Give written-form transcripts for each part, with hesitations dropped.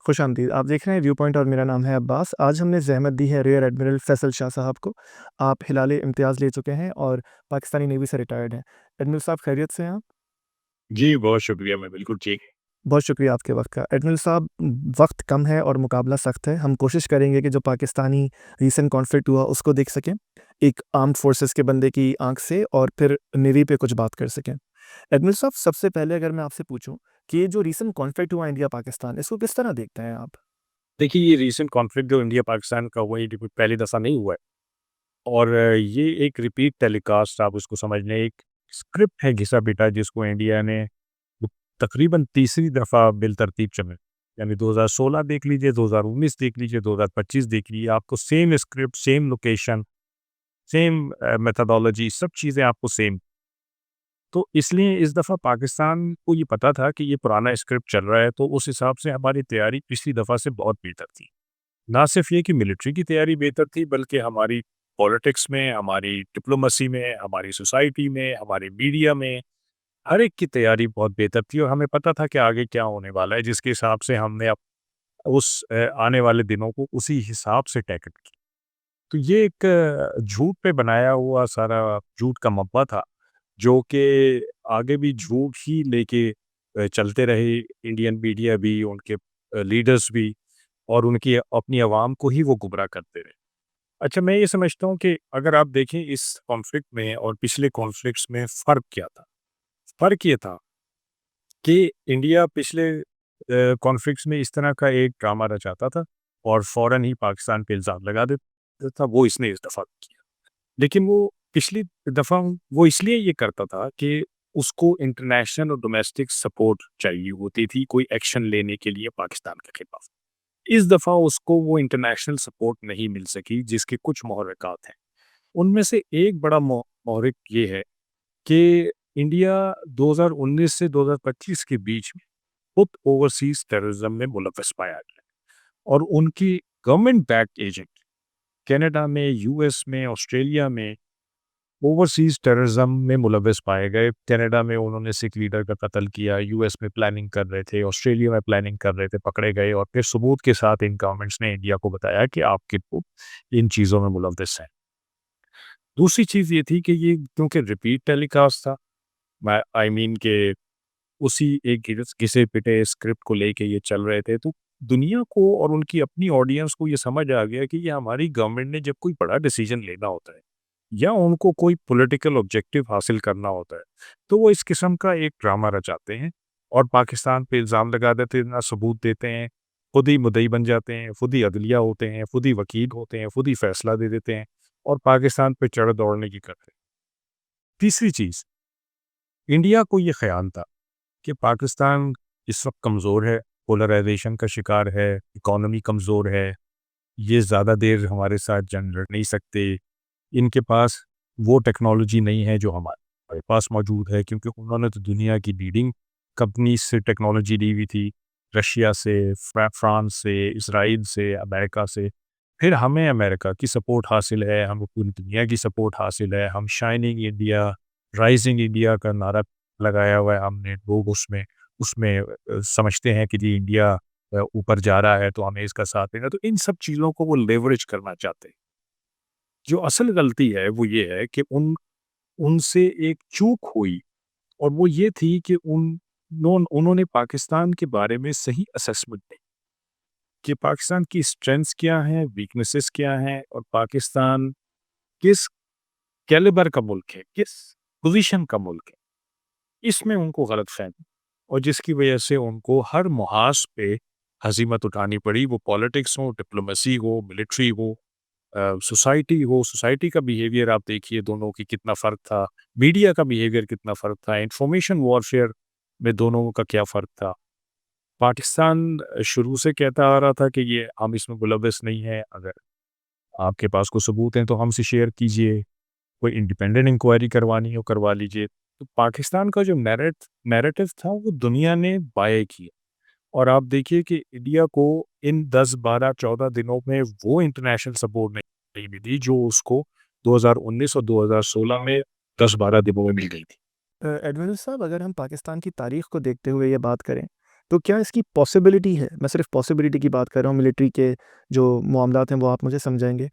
खुशामदीद। आप देख रहे हैं व्यू पॉइंट और मेरा नाम है अब्बास। आज हमने ज़हमत दी है रियर एडमिरल फैसल शाह साहब को। आप हिलाल-ए-इम्तियाज़ ले चुके हैं और पाकिस्तानी नेवी से रिटायर्ड हैं। एडमिरल साहब खैरियत से हैं आप? जी, बहुत शुक्रिया, मैं बिल्कुल ठीक। बहुत शुक्रिया आपके वक़्त का। एडमिरल साहब वक़्त कम है और मुकाबला सख्त है। हम कोशिश करेंगे कि जो पाकिस्तानी रीसेंट कॉन्फ्लिक्ट हुआ उसको देख सकें, एक आर्म्ड फोर्सेस के बंदे की आँख से और फिर नेवी पे कुछ बात कर सकें। एडमिरल साहब सबसे पहले अगर मैं आपसे पूछूँ कि ये जो रीसेंट कॉन्फ्लिक्ट हुआ इंडिया-पाकिस्तान इसको किस तरह देखते हैं आप? देखिए, ये रीसेंट कॉन्फ्लिक्ट जो इंडिया-पाकिस्तान का हुआ, ये कोई पहली दफ़ा नहीं हुआ है और ये एक रिपीट टेलीकास्ट आप उसको समझ लें, एक स्क्रिप्ट है घिसा-पिटा जिसको इंडिया ने तकरीबन तीसरी दफ़ा बिलतरतीब चलाया। यानी 2016 देख लीजिए, 2019 देख लीजिए, 2025 देख लीजिए, आपको same script, same location, same methodology सब चीज़ें आपको सेम। तो इसलिए इस दफ़ा पाकिस्तान को ये पता था कि ये पुराना स्क्रिप्ट चल रहा है, तो उस हिसाब से हमारी तैयारी पिछली दफ़ा से बहुत बेहतर थी। ना सिर्फ ये कि मिलिट्री की तैयारी बेहतर थी, बल्कि हमारी पॉलिटिक्स में, हमारी डिप्लोमेसी में, हमारी सोसाइटी में, हमारे मीडिया में, हर एक की तैयारी बहुत बेहतर थी और हमें पता था कि आगे क्या होने वाला है, जिसके हिसाब से हमने अब आने वाले दिनों को उसी हिसाब से टैकल की। तो ये एक झूठ पे बनाया हुआ सारा झूठ का मब्बा था, जो कि आगे भी झूठ ही लेके चलते रहे इंडियन मीडिया भी, उनके लीडर्स भी और उनकी अपनी आवाम को ही वो गुमराह करते रहे। अच्छा, मैं ये समझता हूँ कि अगर आप देखें इस कॉन्फ्लिक्ट में और पिछले कॉन्फ्लिक्ट्स में फ़र्क क्या था? फ़र्क ये था कि इंडिया पिछले कॉन्फ्लिक्ट्स में इस तरह का एक ड्रामा रचाता था और फ़ौरन ही पाकिस्तान पे इल्ज़ाम लगा देता था, वो इसने इस दफ़ा किया। लेकिन वो पिछली दफ़ा वो इसलिए ये करता था कि उसको इंटरनेशनल और डोमेस्टिक सपोर्ट चाहिए होती थी कोई एक्शन लेने के लिए पाकिस्तान के खिलाफ। इस दफ़ा उसको वो इंटरनेशनल सपोर्ट नहीं मिल सकी जिसके कुछ महरक़ात हैं। उनमें से एक बड़ा महरक ये है कि इंडिया 2019 से 2025 के बीच में खुद ओवरसीज़ टेररिज़्म में मुलव्वस पाया गया और उनकी गवर्नमेंट बैक्ड एजेंट कनाडा में, यूएस में, ऑस्ट्रेलिया में ओवरसीज़ टेररिज़्म में मुलव्वस पाए गए। कनाडा में उन्होंने सिख लीडर का कत्ल किया, यूएस में प्लानिंग कर रहे थे, ऑस्ट्रेलिया में प्लानिंग कर रहे थे, पकड़े गए और फिर सबूत के साथ इन गवर्नमेंट्स ने इंडिया को बताया कि आपके लोग इन चीज़ों में मुलव्वस हैं। दूसरी चीज़ ये थी कि ये क्योंकि रिपीट टेलीकास्ट था, मैं आई मीन कि उसी एक घिसे-पिटे स्क्रिप्ट को लेके ये चल रहे थे, तो दुनिया को और उनकी अपनी ऑडियंस को ये समझ आ गया कि ये हमारी गवर्नमेंट ने जब कोई बड़ा डिसीजन लेना होता है या उनको कोई पॉलिटिकल ऑब्जेक्टिव हासिल करना होता है, तो वो इस किस्म का एक ड्रामा रचाते हैं और पाकिस्तान पे इल्ज़ाम लगा देते हैं, ना सबूत देते हैं, खुद ही मुद्दई बन जाते हैं, खुद ही अदलिया होते हैं, खुद ही वकील होते हैं, खुद ही फैसला दे देते हैं और पाकिस्तान पे चढ़ दौड़ने की करते हैं। तीसरी चीज़, इंडिया को ये ख़्याल था कि पाकिस्तान इस वक्त कमज़ोर है, पोलराइजेशन का शिकार है, इकॉनमी कमज़ोर है, ये ज़्यादा देर हमारे साथ जंग लड़ नहीं सकते, इनके पास वो टेक्नोलॉजी नहीं है जो हमारे पास मौजूद है क्योंकि उन्होंने तो दुनिया की लीडिंग कंपनी से टेक्नोलॉजी ली हुई थी, रशिया से, फ्रांस से, इसराइल से, अमेरिका से। फिर हमें अमेरिका की सपोर्ट हासिल है, हमें पूरी दुनिया की सपोर्ट हासिल है, हम शाइनिंग इंडिया, राइजिंग इंडिया का नारा लगाया हुआ है हमने, लोग उसमें उसमें समझते हैं कि जी इंडिया ऊपर जा रहा है तो हमें इसका साथ देना, तो इन सब चीज़ों को वो लेवरेज करना चाहते हैं। जो असल गलती है वो ये है कि उनसे एक चूक हुई और वो ये थी कि उन्होंने पाकिस्तान के बारे में सही असेसमेंट नहीं कि पाकिस्तान की स्ट्रेंथ्स क्या हैं, वीकनेसेस क्या हैं और पाकिस्तान किस कैलिबर का मुल्क है, किस पोजीशन का मुल्क है। इसमें उनको गलतफ़हमी और जिसकी वजह से उनको हर मुहाज़ पे हज़ीमत उठानी पड़ी, वो पॉलिटिक्स हो, डिप्लोमेसी हो, मिलिट्री हो, सोसाइटी हो, सोसाइटी का बिहेवियर आप देखिए दोनों की कितना फ़र्क था, मीडिया का बिहेवियर कितना फ़र्क था, इन्फॉर्मेशन वॉरफेयर में दोनों का क्या फ़र्क था। पाकिस्तान शुरू से कहता आ रहा था कि ये हम इसमें मुलव्वस नहीं हैं, अगर आपके पास कोई सबूत हैं तो हमसे शेयर कीजिए, कोई इंडिपेंडेंट इंक्वायरी करवानी हो करवा लीजिए। तो पाकिस्तान का जो नैरेटिव था वो दुनिया ने बाय किया और आप देखिए कि इंडिया को इन 10, 12, 14 दिनों में वो इंटरनेशनल सपोर्ट नहीं मिली जो उसको 2019 और 2016 में 10-12 दिनों में मिल गई थी। एडमिरल साहब अगर हम पाकिस्तान की तारीख़ को देखते हुए ये बात करें तो क्या इसकी पॉसिबिलिटी है? मैं सिर्फ़ पॉसिबिलिटी की बात कर रहा हूँ, मिलिट्री के जो मामलात हैं वो आप मुझे समझाएँगे।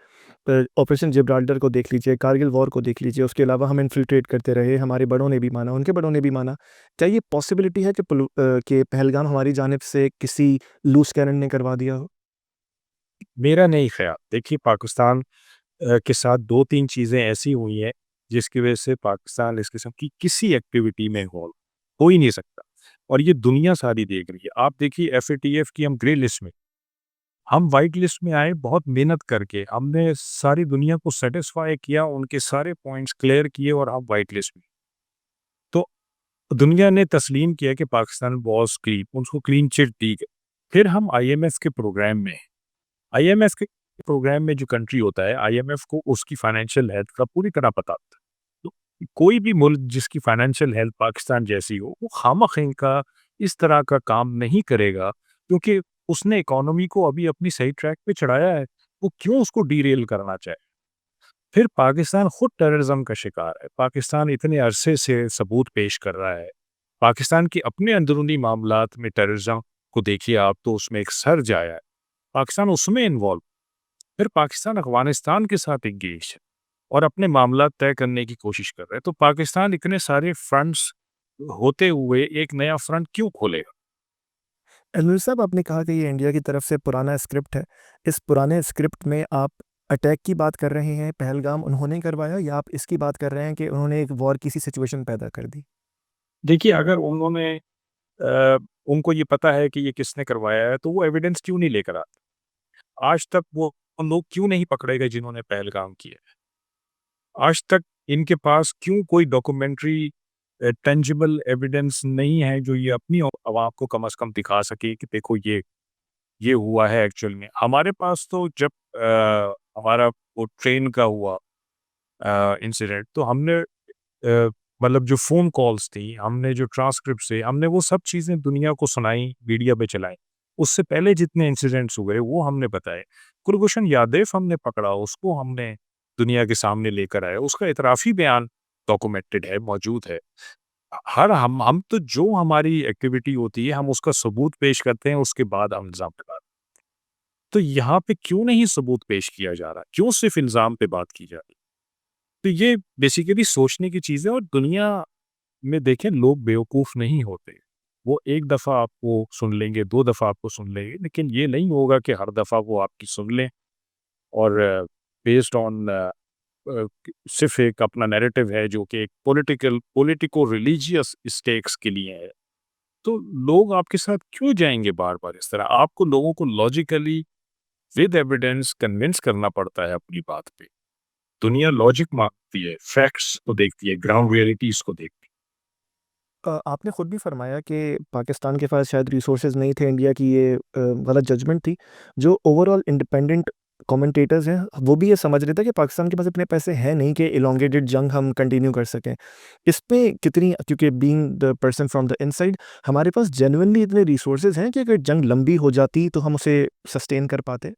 ऑपरेशन जिब्राल्टर को देख लीजिए, कारगिल वॉर को देख लीजिए, उसके अलावा हम इन्फिल्ट्रेट करते रहे, हमारे बड़ों ने भी माना, उनके बड़ों ने भी माना। क्या ये पॉसिबिलिटी है कि पहलगाम हमारी जानिब से किसी लूज़ कैनन ने करवा दिया हो? मेरा नहीं ख़्याल। देखिए पाकिस्तान के साथ 2-3 चीज़ें ऐसी हुई हैं, जिसकी वज़ह से पाकिस्तान इस किस्म की किसी एक्टिविटी में हो ही नहीं सकता और ये दुनिया सारी देख रही है। आप देखिए एफएटीएफ की हम ग्रे लिस्ट में, हम व्हाइट लिस्ट में आए बहुत मेहनत करके। हमने सारी दुनिया को सैटिस्फाई किया, उनके सारे पॉइंट्स क्लियर किए और हम व्हाइट लिस्ट में। तो दुनिया ने तस्लीम किया कि पाकिस्तान वाज़ क्लीन, उसको क्लीन चिट दी गई। फिर हम आईएमएफ के प्रोग्राम में, आईएमएफ के प्रोग्राम में जो कंट्री होता है, आईएमएफ को उसकी फाइनेंशियल हेल्थ का पूरी तरह पता होता है। तो कोई भी मुल्क जिसकी फाइनेंशियल हेल्थ पाकिस्तान जैसी हो, वो खामख़ा का इस तरह का काम नहीं करेगा क्योंकि उसने इकोनॉमी को अभी अपनी सही ट्रैक पे चढ़ाया है। वो क्यों उसको डीरेल करना चाहे? फिर पाकिस्तान खुद टेररिज्म का शिकार है। पाकिस्तान इतने अरसे से सबूत पेश कर रहा है। पाकिस्तान के अपने अंदरूनी मामलात में टेररिज्म को देखिए आप, तो उसमें एक सर्ज आया है। पाकिस्तान उसमें इन्वॉल्व, फिर पाकिस्तान अफ़गानिस्तान के साथ एंगेज है और अपने मामला तय करने की कोशिश कर रहा है। तो पाकिस्तान इतने सारे फ्रंट्स होते हुए एक नया फ्रंट क्यों खोलेगा? अनवर साहब, आपने कहा कि ये इंडिया की तरफ से पुराना स्क्रिप्ट है। इस पुराने स्क्रिप्ट में आप अटैक की बात कर रहे हैं, पहलगाम उन्होंने करवाया, या आप इसकी बात कर रहे हैं कि उन्होंने एक वॉर की सी सिचुएशन पैदा कर दी? देखिए अगर अ, उनको ये पता है कि ये किसने करवाया है, तो वो एविडेंस क्यों नहीं लेकर आते? आज तक वो लोग क्यों नहीं पकड़े गए जिन्होंने पहलगाम किया है? आज तक इनके पास क्यों कोई डॉक्यूमेंट्री टेंजिबल एविडेंस नहीं है जो ये अपनी आवाम को कम से कम दिखा सके कि देखो ये हुआ है एक्चुअल में। हमारे पास तो जब हमारा वो ट्रेन का हुआ इंसिडेंट, तो हमने मतलब जो फ़ोन कॉल्स थी, हमने जो ट्रांसक्रिप्ट्स थे, हमने वो सब चीज़ें दुनिया को सुनाई, मीडिया पे चलाई। उससे पहले जितने इंसिडेंट्स हुए वो हमने बताए। कुलभूषण यादव हमने पकड़ा, उसको हमने दुनिया के सामने लेकर आए, उसका इतराफ़ी बयान डॉक्यूमेंटेड है, मौजूद है। हर हम तो जो हमारी एक्टिविटी होती है, हम उसका सबूत पेश करते हैं, उसके बाद हम इल्ज़ाम लगाते हैं। तो यहाँ पे क्यों नहीं सबूत पेश किया जा रहा? क्यों सिर्फ़ इल्ज़ाम पे बात की जा रही? तो ये बेसिकली सोचने की चीज़ है और दुनिया में देखें लोग बेवकूफ़ नहीं होते। वो 1 दफ़ा आपको सुन लेंगे, 2 दफ़ा आपको सुन लेंगे, लेकिन ये नहीं होगा कि हर दफ़ा वो आपकी सुन लें और बेस्ड ऑन सिर्फ़ एक अपना नैरेटिव है जो कि एक पॉलिटिको रिलीजियस स्टेक्स के लिए है। तो लोग आपके साथ क्यों जाएँगे बार-बार इस तरह? आपको लोगों को लॉजिकली विद एविडेंस कन्विंस करना पड़ता है अपनी बात पे। दुनिया लॉजिक माँगती है, फैक्ट्स को देखती है, ग्राउंड रियलिटीज़ को देखती है। आपने खुद भी फरमाया कि पाकिस्तान के पास शायद रिसोर्सेज नहीं थे, इंडिया की ये गलत जजमेंट थी। जो ओवरऑल इंडिपेंडेंट कमेंटेटर्स हैं, वो भी ये समझ रहे थे कि पाकिस्तान के पास इतने पैसे हैं नहीं कि इलोंगेटेड जंग हम कंटिन्यू कर सकें। इस पे कितनी, क्योंकि being the person from the inside, हमारे पास जेन्युइनली इतने रिसोर्सेज हैं कि अगर जंग लंबी हो जाती तो हम उसे सस्टेन कर पाते?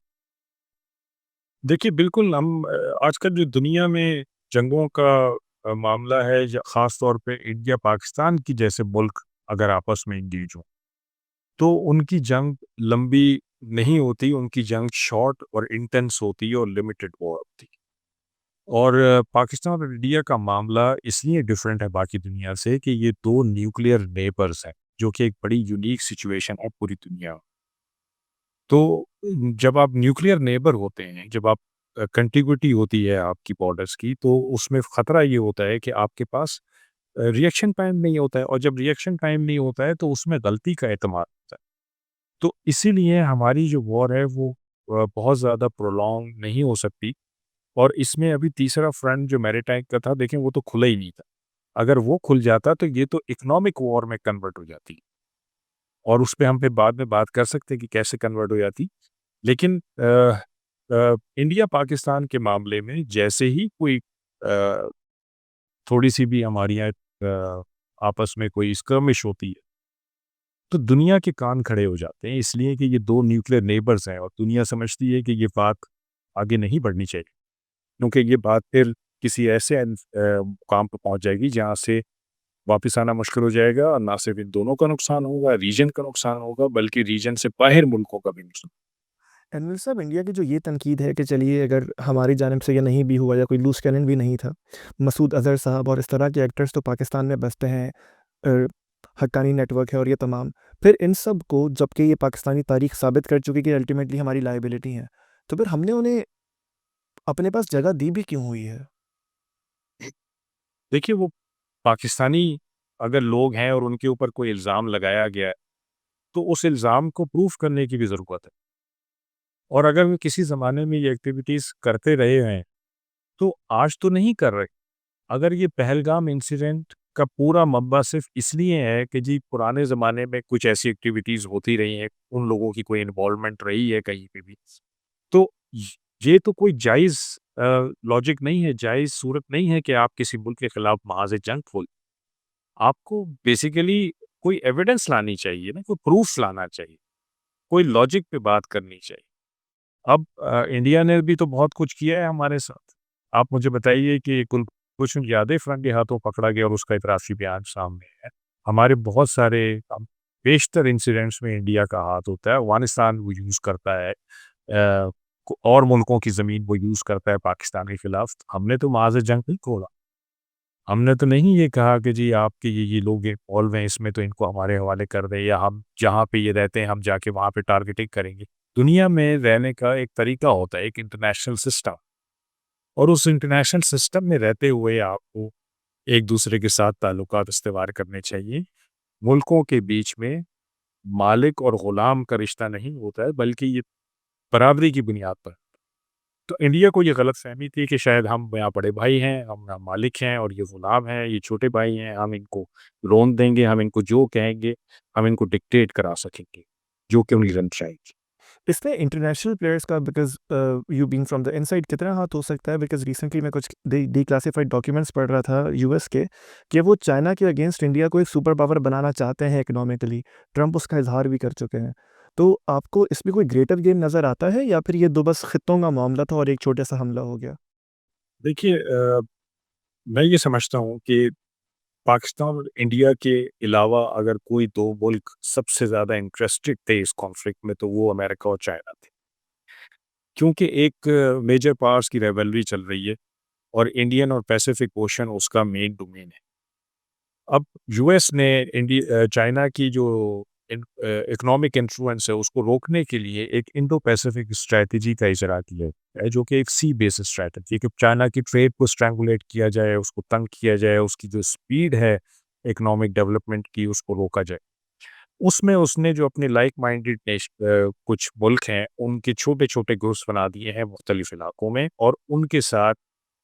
देखिए, बिल्कुल हम आजकल जो दुनिया में जंगों का मामला है या ख़ास तौर पे इंडिया पाकिस्तान की जैसे मुल्क अगर आपस में एंगेज हों, तो उनकी जंग लंबी नहीं होती, उनकी जंग शॉर्ट और इंटेंस होती है और लिमिटेड वॉर होती है। और पाकिस्तान और इंडिया का मामला इसलिए डिफरेंट है बाकी दुनिया से कि ये 2 न्यूक्लियर नेबर्स हैं, जो कि एक बड़ी यूनिक सिचुएशन है पूरी दुनिया में। तो जब आप न्यूक्लियर नेबर होते हैं, जब आप कंटिग्यूटी होती है आपकी बॉर्डर्स की, तो उसमें खतरा ये होता है कि आपके पास रिएक्शन टाइम नहीं होता है और जब रिएक्शन टाइम नहीं होता है, तो उसमें गलती का एहतमाल होता है। तो इसीलिए हमारी जो वॉर है वो बहुत ज़्यादा प्रोलॉन्ग नहीं हो सकती और इसमें अभी तीसरा फ्रंट जो मैरीटाइम का था, देखें वो तो खुला ही नहीं था। अगर वो खुल जाता तो ये तो इकोनॉमिक वॉर में कन्वर्ट हो जाती और उस पे हम फिर बाद में बात कर सकते हैं कि कैसे कन्वर्ट हो जाती। लेकिन इंडिया पाकिस्तान के मामले में जैसे ही कोई थोड़ी-सी भी हमारे यहाँ आपस में कोई स्कर्मिश होती है, तो दुनिया के कान खड़े हो जाते हैं इसलिए कि ये 2 न्यूक्लियर नेबर्स हैं और दुनिया समझती है कि ये बात आगे नहीं बढ़नी चाहिए। क्योंकि ये बात फिर किसी ऐसे मुकाम पे पहुँच जाएगी जहाँ से वापस आना मुश्किल हो जाएगा और ना सिर्फ इन दोनों का नुकसान होगा, रीजन का नुकसान होगा, बल्कि रीजन से बाहर मुल्कों का भी नुकसान। एनविल साहब, इंडिया की जो ये तनकीद है कि चलिए अगर हमारी जानिब से ये नहीं भी हुआ या कोई लूज़ कैनन भी नहीं था, मसूद अज़हर साहब और इस तरह के एक्टर्स तो पाकिस्तान में बसते हैं, हक्कानी नेटवर्क है और ये तमाम, फिर इन सब को जबकि ये पाकिस्तानी तारीख साबित कर चुकी कि अल्टीमेटली हमारी लायबिलिटी है, तो फिर हमने उन्हें अपने पास जगह दी भी क्यों हुई है? देखिए, वो पाकिस्तानी अगर लोग हैं और उनके ऊपर कोई इल्ज़ाम लगाया गया है, तो उस इल्ज़ाम को प्रूफ करने की भी ज़रूरत है। और अगर वो किसी ज़माने में ये एक्टिविटीज़ करते रहे हैं, तो आज तो नहीं कर रहे। अगर ये पहलगाम इंसिडेंट का पूरा मब्बा सिर्फ़ इसलिए है कि जी पुराने ज़माने में कुछ ऐसी एक्टिविटीज़ होती रही हैं, उन लोगों की कोई इन्वॉल्वमेंट रही है कहीं पे भी, तो य ये तो कोई जायज़ लॉजिक नहीं है, जायज़ सूरत नहीं है कि आप किसी मुल्क के खिलाफ महाज़-ए-जंग खोलें। आपको बेसिकली कोई एविडेंस लानी चाहिए ना, कोई प्रूफ़ लाना चाहिए, कोई लॉजिक पे बात करनी चाहिए। अब इंडिया ने भी तो बहुत कुछ किया है हमारे साथ। आप मुझे बताइए कि कुलभूषण यादव के हाथों पकड़ा गया और उसका इतराफ़ी बयान सामने है। हमारे बहुत सारे बेशतर इंसिडेंट्स में इंडिया का हाथ होता है। अफ़गानिस्तान वो यूज़ करता है। और मुल्कों की ज़मीन वो यूज़ करता है पाकिस्तान के खिलाफ। हमने तो महाज़-ए-जंग नहीं खोला। हमने तो नहीं ये कहा कि जी आपके ये लोग इन्वॉल्व हैं इसमें तो इनको हमारे हवाले कर दें या हम जहाँ पे ये रहते हैं हम जाके वहाँ पे टारगेटिंग करेंगे। दुनिया में रहने का एक तरीका होता है, एक इंटरनेशनल सिस्टम, और उस इंटरनेशनल सिस्टम में रहते हुए आपको एक-दूसरे के साथ ताल्लुकात इस्तेवार करने चाहिए। मुल्कों के बीच में मालिक और गुलाम का रिश्ता नहीं होता है, बल्कि ये बराबरी की बुनियाद पर। तो इंडिया को ये गलतफ़हमी थी कि शायद हम यहाँ बड़े भाई हैं, हम यहाँ मालिक हैं और ये गुलाम हैं, ये छोटे भाई हैं, हम इनको लोन देंगे, हम इनको जो कहेंगे, हम इनको डिक्टेट करा सकेंगे, जो कि उनकी रन चाहेगी। इसमें इंटरनेशनल प्लेयर्स का because you being from the inside कितना हाथ हो सकता है? बिकॉज़ रिसेंटली मैं कुछ डिक्लासिफाइड डॉक्यूमेंट्स पढ़ रहा था यूएस के, कि वो चाइना के अगेंस्ट इंडिया को एक सुपर पावर बनाना चाहते हैं इकोनॉमिकली। ट्रंप उसका इज़हार भी कर चुके हैं। तो आपको इसमें कोई ग्रेटर गेम नज़र आता है या फिर ये 2 बस खित्तों का मामला था और एक छोटा-सा हमला हो गया? देखिए मैं ये समझता हूँ कि पाकिस्तान और इंडिया के अलावा अगर कोई 2 मुल्क सबसे ज़्यादा इंटरेस्टेड थे इस कॉन्फ्लिक्ट में, तो वो अमेरिका और चाइना थे। क्योंकि एक मेजर पावर्स की राइवलरी चल रही है और इंडियन और पैसिफिक ओशन उसका मेन डोमेन है। अब यूएस ने चाइना की जो इकोनॉमिक इन्फ्लुएंस है उसको रोकने के लिए एक इंडो पैसिफिक स्ट्रैटेजी का इजरा किया है, जो कि एक सी बेस्ड स्ट्रैटेजी है कि चाइना की ट्रेड को स्ट्रैंगुलेट किया जाए, उसको तंग किया जाए, उसकी जो स्पीड है इकोनॉमिक डेवलपमेंट की उसको रोका जाए। उसमें उसने जो अपने लाइक माइंडेड कुछ मुल्क हैं उनके छोटे छोटे ग्रुप्स बना दिए हैं मुख्तलिफ इलाकों में, और उनके साथ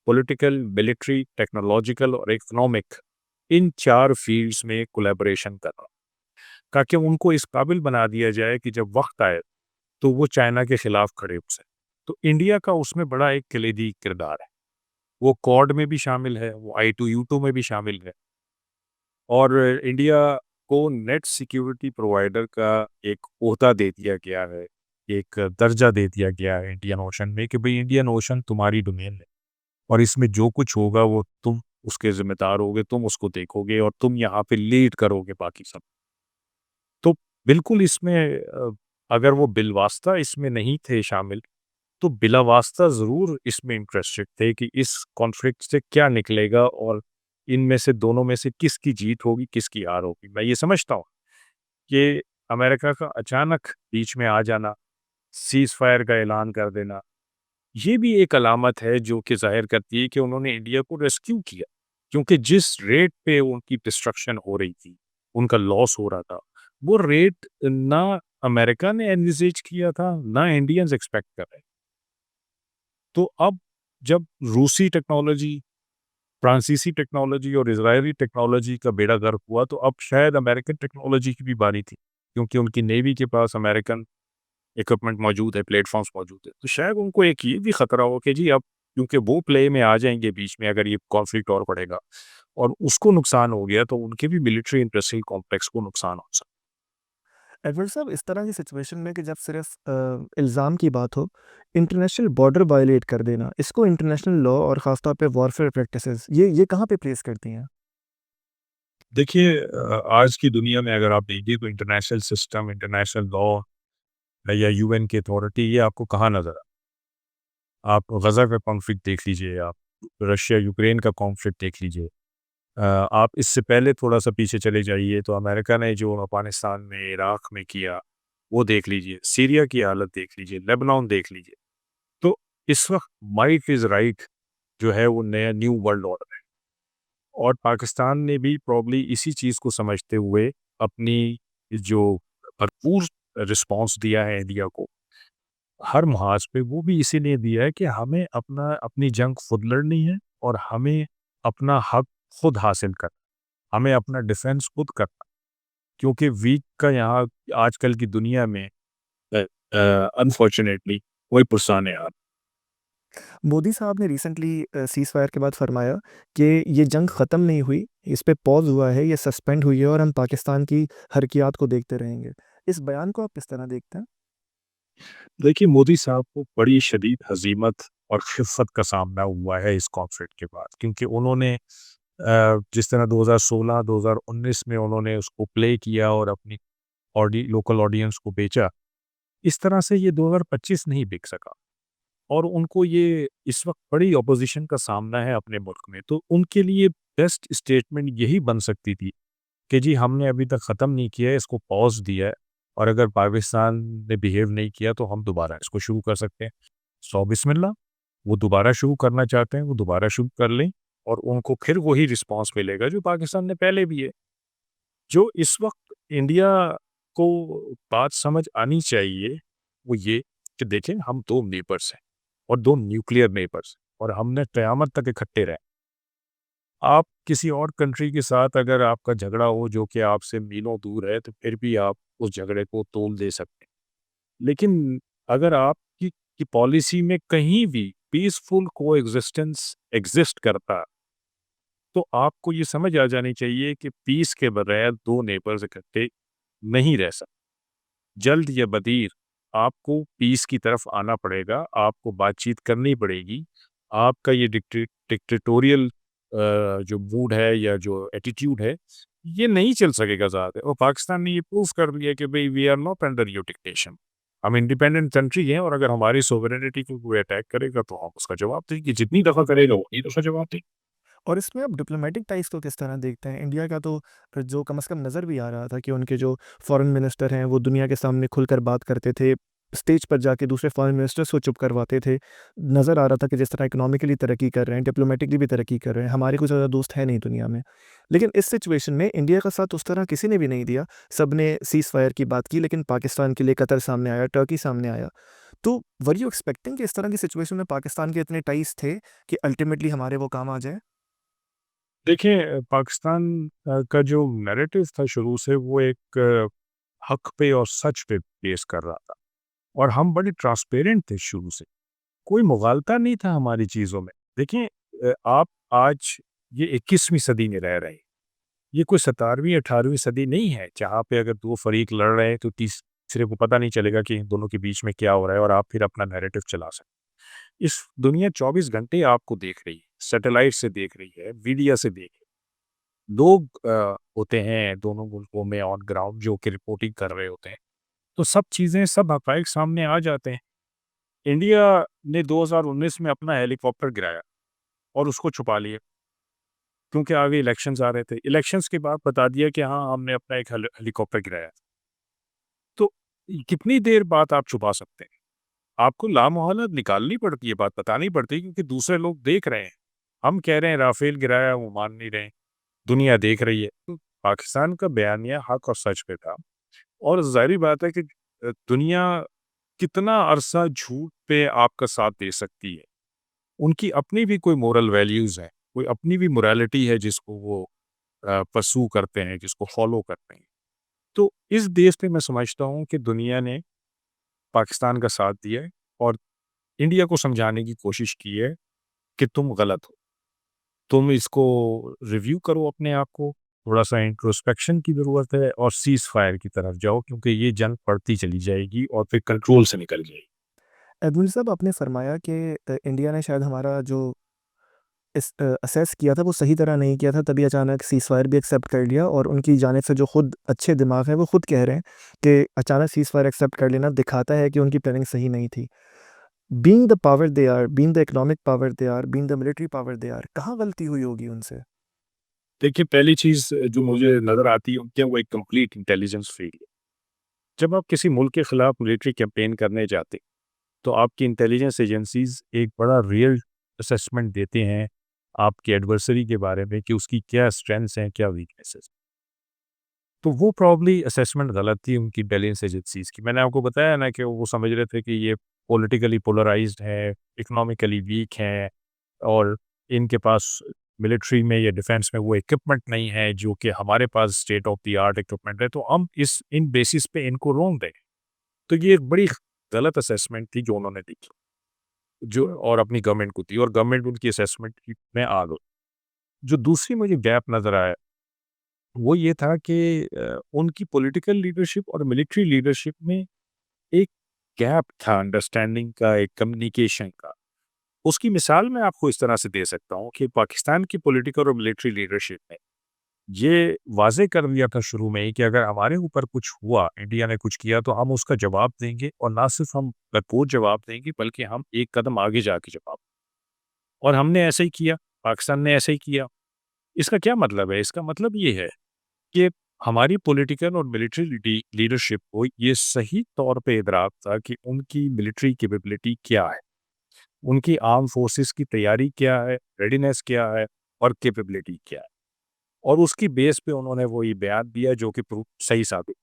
पॉलिटिकल, मिलिट्री, टेक्नोलॉजिकल और इकोनॉमिक, इन 4 फ़ील्ड्स में कोलैबोरेशन करना, ताकि उनको इस काबिल बना दिया जाए कि जब वक़्त आए, तो वो चाइना के खिलाफ खड़े हो सकें। तो इंडिया का उसमें बड़ा एक कलीदी किरदार है। वो क्वाड में भी शामिल है, वो I2U2 में भी शामिल है, और इंडिया को नेट सिक्योरिटी प्रोवाइडर का एक ओहदा दे दिया गया है, एक दर्जा दे दिया गया है इंडियन ओशन में कि भई इंडियन ओशन तुम्हारी डोमेन है और इसमें जो कुछ होगा वो तुम उसके ज़िम्मेदार होगे, तुम उसको देखोगे और तुम यहाँ पे लीड करोगे बाकी सब। तो बिल्कुल इसमें अगर वो बिलवास्ता इसमें नहीं थे शामिल, तो बिलावास्ता ज़रूर इसमें इंटरेस्टेड थे कि इस कॉन्फ्लिक्ट से क्या निकलेगा और इनमें से दोनों में से किसकी जीत होगी, किसकी हार होगी। मैं ये समझता हूँ कि अमेरिका का अचानक बीच में आ जाना, सीज़फायर का ऐलान कर देना, ये भी एक अलामत है जो कि ज़ाहिर करती है कि उन्होंने इंडिया को रेस्क्यू किया। क्योंकि जिस रेट पे उनकी डिस्ट्रक्शन हो रही थी, उनका लॉस हो रहा था, वो रेट ना अमेरिका ने एनविसेज किया था, ना इंडियंस एक्सपेक्ट कर रहे। तो अब जब रूसी टेक्नोलॉजी, फ्रांसीसी टेक्नोलॉजी और इज़राइली टेक्नोलॉजी का बेड़ा गर्क हुआ, तो अब शायद अमेरिकन टेक्नोलॉजी की भी बारी थी। क्योंकि उनकी नेवी के पास अमेरिकन इक्विपमेंट मौजूद है, प्लेटफ़ॉर्म्स मौजूद है। तो शायद उनको एक ये भी खतरा हो कि जी अब क्योंकि वो प्ले में आ जाएँगे बीच में अगर ये कॉन्फ्लिक्ट और बढ़ेगा और उसको नुकसान हो गया, तो उनके भी मिलिट्री इंडस्ट्रियल कॉम्प्लेक्स को नुकसान हो सकता एडवर्ड साहब, इस तरह की सिचुएशन में कि जब सिर्फ इल्ज़ाम की बात हो, इंटरनेशनल बॉर्डर वायलेट कर देना, इसको इंटरनेशनल लॉ और ख़ास तौर पे वॉरफेयर प्रैक्टिसेस ये कहाँ पे प्लेस करती हैं? देखिए आज की दुनिया में अगर आप देखिए तो इंटरनेशनल सिस्टम, इंटरनेशनल लॉ या यूएन की अथॉरिटी ये आपको कहाँ नज़र आप गज़ा का कॉन्फ्लिक्ट देख लीजिए, आप रशिया यूक्रेन का कॉन्फ्लिक्ट देख लीजिए। आप इससे पहले थोड़ा-सा पीछे चले जाइए तो अमेरिका ने जो अफ़गानिस्तान में, इराक में किया, वो देख लीजिए। सीरिया की हालत देख लीजिए, लेबनान देख लीजिए। तो इस वक़्त माइट इज़ राइट जो है वो नया न्यू वर्ल्ड ऑर्डर है और पाकिस्तान ने भी प्रॉब्ली इसी चीज़ को समझते हुए अपनी जो भरपूर रिस्पॉन्स दिया है इंडिया को हर महाज पे वो भी इसीलिए दिया है कि हमें अपनी जंग खुद लड़नी है और हमें अपना हक खुद हासिल करना हमें अपना डिफेंस खुद करना क्योंकि वीक का यहाँ आजकल की दुनिया में अनफॉर्चुनेटली वही पुरसान है यार। मोदी साहब ने रिसेंटली सीज़ फायर के बाद फरमाया कि ये जंग ख़त्म नहीं हुई, इस पे पॉज़ हुआ है, ये सस्पेंड हुई है और हम पाकिस्तान की हरकियात को देखते रहेंगे। इस बयान को आप किस तरह देखते हैं? देखिए मोदी साहब को बड़ी शदीद हजीमत और खिफ़्फ़त का सामना हुआ है इस कॉन्फ्लिक्ट के बाद क्योंकि उन्होंने जिस तरह 2016-2019 में उन्होंने उसको प्ले किया और अपनी लोकल ऑडियंस को बेचा, इस तरह से ये 2025 नहीं बिक सका और उनको ये इस वक़्त बड़ी ऑपोज़िशन का सामना है अपने मुल्क में। तो उनके लिए बेस्ट स्टेटमेंट यही बन सकती थी कि जी हमने अभी तक ख़त्म नहीं किया है, इसको पॉज़ दिया है और अगर पाकिस्तान ने बिहेव नहीं किया तो हम दोबारा इसको शुरू कर सकते हैं। सो बिस्मिल्लाह, वो दोबारा शुरू करना चाहते हैं, वो दोबारा शुरू कर लें और उनको फिर वही रिस्पॉन्स मिलेगा जो पाकिस्तान ने पहले भी है। जो इस वक़्त इंडिया को बात समझ आनी चाहिए, वो ये कि देखें हम 2 नेबर्स हैं और 2 न्यूक्लियर नेबर्स और हमने क़यामत तक इकट्ठे रहना। आप किसी और कंट्री के साथ अगर आपका झगड़ा हो जो कि आपसे मीलों दूर है, तो फिर भी आप उस झगड़े को तोल दे सकते हैं। लेकिन अगर आपकी की पॉलिसी में कहीं भी पीसफुल कोएग्जिस्टेंस एग्ज़िस्ट करता, तो आपको ये समझ आ जानी चाहिए कि पीस के बगैर 2 नेबर्स इकट्ठे नहीं रह सकते। जल्द या बदीर आपको पीस की तरफ आना पड़ेगा, आपको बातचीत करनी पड़ेगी। आपका ये डिक्टेटोरियल जो मूड है या जो एटीट्यूड है, ये नहीं चल सकेगा ज़्यादा और पाकिस्तान ने ये प्रूव कर दिया कि भई we are not under your dictation. हम इंडिपेंडेंट कंट्री हैं और अगर हमारी सोवरेनिटी को कोई अटैक करेगा तो हम उसका जवाब देंगे। जितनी दफ़ा करेगा उतनी दफ़ा जवाब देंगे। और इसमें आप डिप्लोमेटिक टाइज़ को किस तरह देखते हैं? इंडिया का तो जो कम से कम नज़र भी आ रहा था कि उनके जो फ़ॉरेन मिनिस्टर हैं, वो दुनिया के सामने खुलकर बात करते थे। स्टेज पर जाके दूसरे फ़ॉरेन मिनिस्टर्स को चुप करवाते थे। नज़र आ रहा था कि जिस तरह इकोनॉमिकली तरक्की कर रहे हैं, डिप्लोमेटिकली भी तरक्की कर रहे हैं। हमारे कोई ज़्यादा दोस्त है नहीं दुनिया में। लेकिन इस सिचुएशन में इंडिया का साथ उस तरह किसी ने भी नहीं दिया। सबने सीज़ फायर की बात की, लेकिन पाकिस्तान के लिए कतर सामने आया, टर्की सामने आया। तो वर यू एक्सपेक्टिंग कि इस तरह की सिचुएशन में पाकिस्तान के इतने टाइज़ थे कि अल्टीमेटली हमारे वो काम आ जाए? देखिए पाकिस्तान का जो नैरेटिव था शुरू से वो एक हक पे और सच पे बेस कर रहा था और हम बड़े ट्रांसपेरेंट थे शुरू से। कोई मुग़ालता नहीं था हमारी चीज़ों में। देखिए आप आज ये 21वीं सदी में रह रहे हैं। ये कोई 17वीं 18वीं सदी नहीं है, जहाँ पे अगर 2 फ़रीक लड़ रहे हैं तो तीसरे को पता नहीं चलेगा कि इन दोनों के बीच में क्या हो रहा है और आप फिर अपना नैरेटिव चला सकते हैं। इस दुनिया 24 घंटे आपको देख रही है, सैटेलाइट से देख रही है, मीडिया से देख लोग होते हैं दोनों मुल्कों में ऑन ग्राउंड जो कि रिपोर्टिंग कर रहे होते हैं। तो सब चीज़ें, सब हक़ाइक़ सामने आ जाते हैं। इंडिया ने 2019 में अपना हेलीकॉप्टर गिराया और उसको छुपा लिया क्योंकि आगे इलेक्शंस आ रहे थे। इलेक्शंस के बाद बता दिया कि हाँ, हमने अपना एक हेलीकॉप्टर गिराया। तो कितनी देर बात आप छुपा सकते हैं? आपको लामोहलत निकालनी पड़ती है, बात बतानी पड़ती है क्योंकि दूसरे लोग देख रहे हैं। हम कह रहे हैं राफ़ेल गिराया, वो मान नहीं रहे हैं। दुनिया देख रही है। तो पाकिस्तान का बयानिया हक़ और सच पे था और ज़ाहिर-सी बात है कि दुनिया कितना अरसा झूठ पे आपका साथ दे सकती है। उनकी अपनी भी कोई मोरल वैल्यूज़ हैं, कोई अपनी भी मोरालिटी है जिसको वो परस्यू करते हैं, जिसको फ़ॉलो करते हैं। तो इस बेस पे मैं समझता हूँ कि दुनिया ने पाकिस्तान का साथ दिया है और इंडिया को समझाने की कोशिश की है कि तुम गलत हो। तुम इसको रिव्यू करो अपने आप को, थोड़ा-सा इंट्रोस्पेक्शन की ज़रूरत है और सीज़ फायर की तरफ जाओ क्योंकि ये जंग बढ़ती चली जाएगी और फिर कंट्रोल से निकल जाएगी। एडमिन साहब आपने फरमाया कि इंडिया ने शायद हमारा जो असेस किया था वो सही तरह नहीं किया था, तभी अचानक सीज़फायर भी एक्सेप्ट कर लिया और उनकी जानिब से जो खुद अच्छे दिमाग हैं वो खुद कह रहे हैं कि अचानक सीज़फायर एक्सेप्ट कर लेना दिखाता है कि उनकी प्लानिंग सही नहीं थी। Being the power they are, being the economic power they are, being the military power they are, कहाँ गलती हुई होगी उनसे? देखिए, पहली चीज़ जो मुझे नज़र आती है उनके, वो एक कंप्लीट इंटेलिजेंस फेलियर। जब आप किसी मुल्क के खिलाफ मिलिट्री कैंपेन करने जाते, तो आपकी इंटेलिजेंस एजेंसीज़ एक बड़ा रियल असेसमेंट देते हैं आपके एडवर्सरी के बारे में कि उसकी क्या स्ट्रेंथ्स हैं, क्या वीकनेसेस। तो वो प्रॉब्ली असेसमेंट गलत थी उनकी इंटेलिजेंस एजेंसीज़ की। मैंने आपको बताया ना कि वो समझ रहे थे कि ये पॉलिटिकली पोलराइज़्ड है, इकोनॉमिकली वीक है और इनके पास मिलिट्री में या डिफेंस में वो इक्विपमेंट नहीं है जो कि हमारे पास state of the art equipment है, तो हम इन बेसिस पे इनको रोक दें। तो ये एक बड़ी गलत असेसमेंट थी जो उन्होंने दी, जो और अपनी गवर्नमेंट को दी और गवर्नमेंट उनकी असेसमेंट में आ गई। जो दूसरी मुझे गैप नज़र आया, वो ये था कि उनकी पॉलिटिकल लीडरशिप और मिलिट्री लीडरशिप में एक गैप था अंडरस्टैंडिंग का, एक कम्युनिकेशन का। उसकी मिसाल मैं आपको इस तरह से दे सकता हूँ कि पाकिस्तान की पॉलिटिकल और मिलिट्री लीडरशिप ने ये वाज़ेह कर दिया था शुरू में ही कि अगर हमारे ऊपर कुछ हुआ, इंडिया ने कुछ किया, तो हम उसका जवाब देंगे और ना सिर्फ़ हम भरपूर जवाब देंगे, बल्कि हम एक कदम आगे जाके जवाब, और हमने ऐसा ही किया, पाकिस्तान ने ऐसा ही किया। इसका क्या मतलब है? इसका मतलब ये है कि हमारी पॉलिटिकल और मिलिट्री लीडरशिप को ये सही तौर पे इदराक था कि उनकी मिलिट्री कैपेबिलिटी क्या है, उनकी आर्म फोर्सेस की तैयारी क्या है, रेडीनेस क्या है और कैपेबिलिटी क्या है। और उसकी बेस पे उन्होंने वो ये बयान दिया जो कि सही साबित।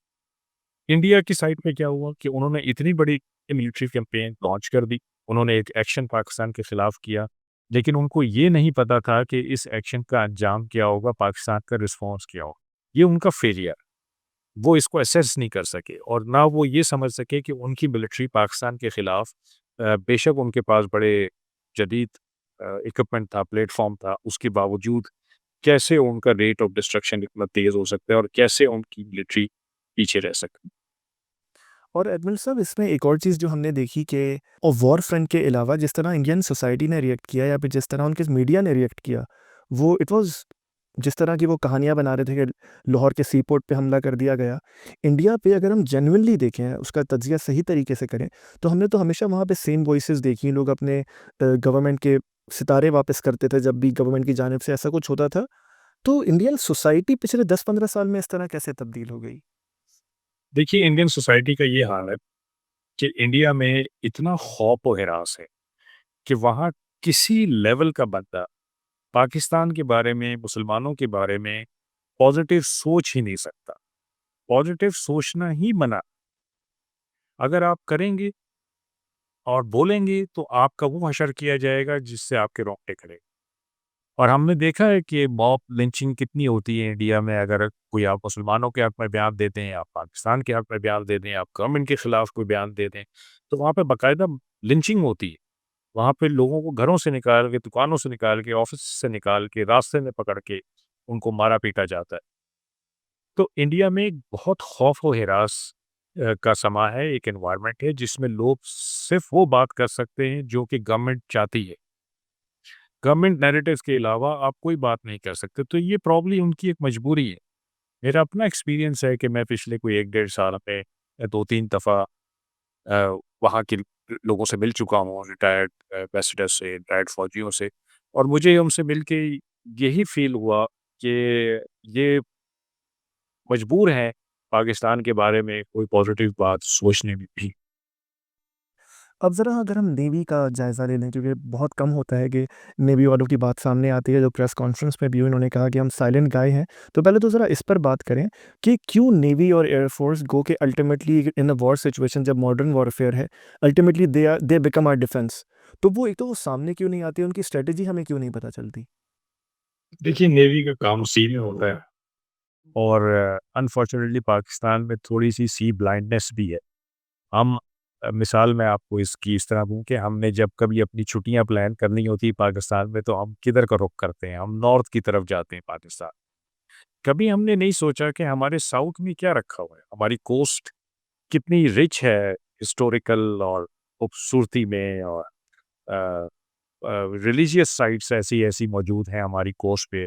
इंडिया की साइड पे क्या हुआ कि उन्होंने इतनी बड़ी मिलिट्री कैंपेन लॉन्च कर दी, उन्होंने एक एक्शन पाकिस्तान के खिलाफ किया, लेकिन उनको ये नहीं पता था कि इस एक्शन का अंजाम क्या होगा, पाकिस्तान का रिस्पॉन्स क्या होगा। ये उनका फेलियर, वो इसको असेस नहीं कर सके और ना वो ये समझ सके कि उनकी मिलिट्री पाकिस्तान के खिलाफ बेशक उनके पास बड़े जदीद इक्विपमेंट था, प्लेटफॉर्म था, उसके बावजूद कैसे उनका रेट ऑफ डिस्ट्रक्शन इतना तेज़ हो सकता है और कैसे उनकी मिलिट्री पीछे रह सकती है। और एडमिरल साहब इसमें एक और चीज़ जो हमने देखी कि वॉर फ्रंट के अलावा जिस तरह इंडियन सोसाइटी ने रिएक्ट किया या फिर जिस तरह उनके मीडिया ने रिएक्ट किया, वो इट वाज़ जिस तरह की वो कहानियाँ बना रहे थे कि लाहौर के सी पोर्ट पे हमला कर दिया गया। इंडिया पे अगर हम जेनुइनली देखें, उसका तज्ज़िया सही तरीके से करें, तो हमने तो हमेशा वहाँ पे सेम वॉइसेस देखी। लोग अपने गवर्नमेंट के सितारे वापस करते थे जब भी गवर्नमेंट की जानिब से ऐसा कुछ होता था। तो इंडियन सोसाइटी पिछले 10-15 साल में इस तरह कैसे तब्दील हो गई? देखिए, इंडियन सोसाइटी का ये हाल है कि इंडिया में इतना खौफ और हिरास है कि वहाँ किसी लेवल का बंदा पाकिस्तान के बारे में, मुसलमानों के बारे में पॉज़िटिव सोच ही नहीं सकता। पॉज़िटिव सोचना ही मना। अगर आप करेंगे और बोलेंगे तो आपका वो हशर किया जाएगा जिससे आपके रोंगटे खड़े। और हमने देखा है कि मॉब लिंचिंग कितनी होती है इंडिया में। अगर कोई आप मुसलमानों के हक में बयान दे दें, आप पाकिस्तान के हक में बयान दे दें, आप गवर्नमेंट के खिलाफ कोई बयान दे दें, तो वहाँ पे बाकायदा लिंचिंग होती है। वहाँ पे लोगों को घरों से निकाल के, दुकानों से निकाल के, ऑफिस से निकाल के, रास्ते में पकड़ के उनको मारा पीटा जाता है। तो इंडिया में एक बहुत खौफ और हिरास का समा है, एक एनवायरनमेंट है जिसमें लोग सिर्फ वो बात कर सकते हैं जो कि गवर्नमेंट चाहती है। गवर्नमेंट नैरेटिव्स के अलावा आप कोई बात नहीं कर सकते, तो ये प्रॉब्ली उनकी एक मजबूरी है। मेरा अपना एक्सपीरियंस है कि मैं पिछले कोई 1 डेढ़ साल में 2-3 दफ़ा वहाँ के लोगों से मिल चुका हूँ, रिटायर्ड एम्बेसडर से, रिटायर्ड फ़ौजियों से, और मुझे उनसे मिल के यही फ़ील हुआ कि ये मजबूर हैं पाकिस्तान के बारे में कोई पॉज़िटिव बात सोचने में भी। अब ज़रा अगर हम नेवी का जायज़ा ले लें, क्योंकि बहुत कम होता है कि नेवी वालों की बात सामने आती है, जो प्रेस कॉन्फ्रेंस में भी उन्होंने कहा कि हम साइलेंट गाय हैं। तो पहले तो ज़रा इस पर बात करें कि क्यों नेवी और एयरफोर्स गो के ultimately in a war situation, जब मॉडर्न वॉरफेयर है, ultimately they become our defence. तो वो एक तो वो सामने क्यों नहीं आती, उनकी स्ट्रेटेजी हमें क्यों नहीं पता चलती? देखिए, नेवी का काम सी में होता है और अनफॉर्चुनेटली पाकिस्तान में थोड़ी-सी सी ब्लाइंडनेस भी है। हम मिसाल मैं आपको इसकी इस तरह दूँ कि हमने जब कभी अपनी छुट्टियाँ प्लान करनी होती है पाकिस्तान में, तो हम किधर का रुख करते हैं? हम नॉर्थ की तरफ जाते हैं पाकिस्तान। कभी हमने नहीं सोचा कि हमारे साउथ में क्या रखा हुआ है? हमारी कोस्ट कितनी रिच है हिस्टोरिकल और खूबसूरती में और रिलीजियस साइट्स ऐसी-ऐसी मौजूद हैं हमारी कोस्ट पे।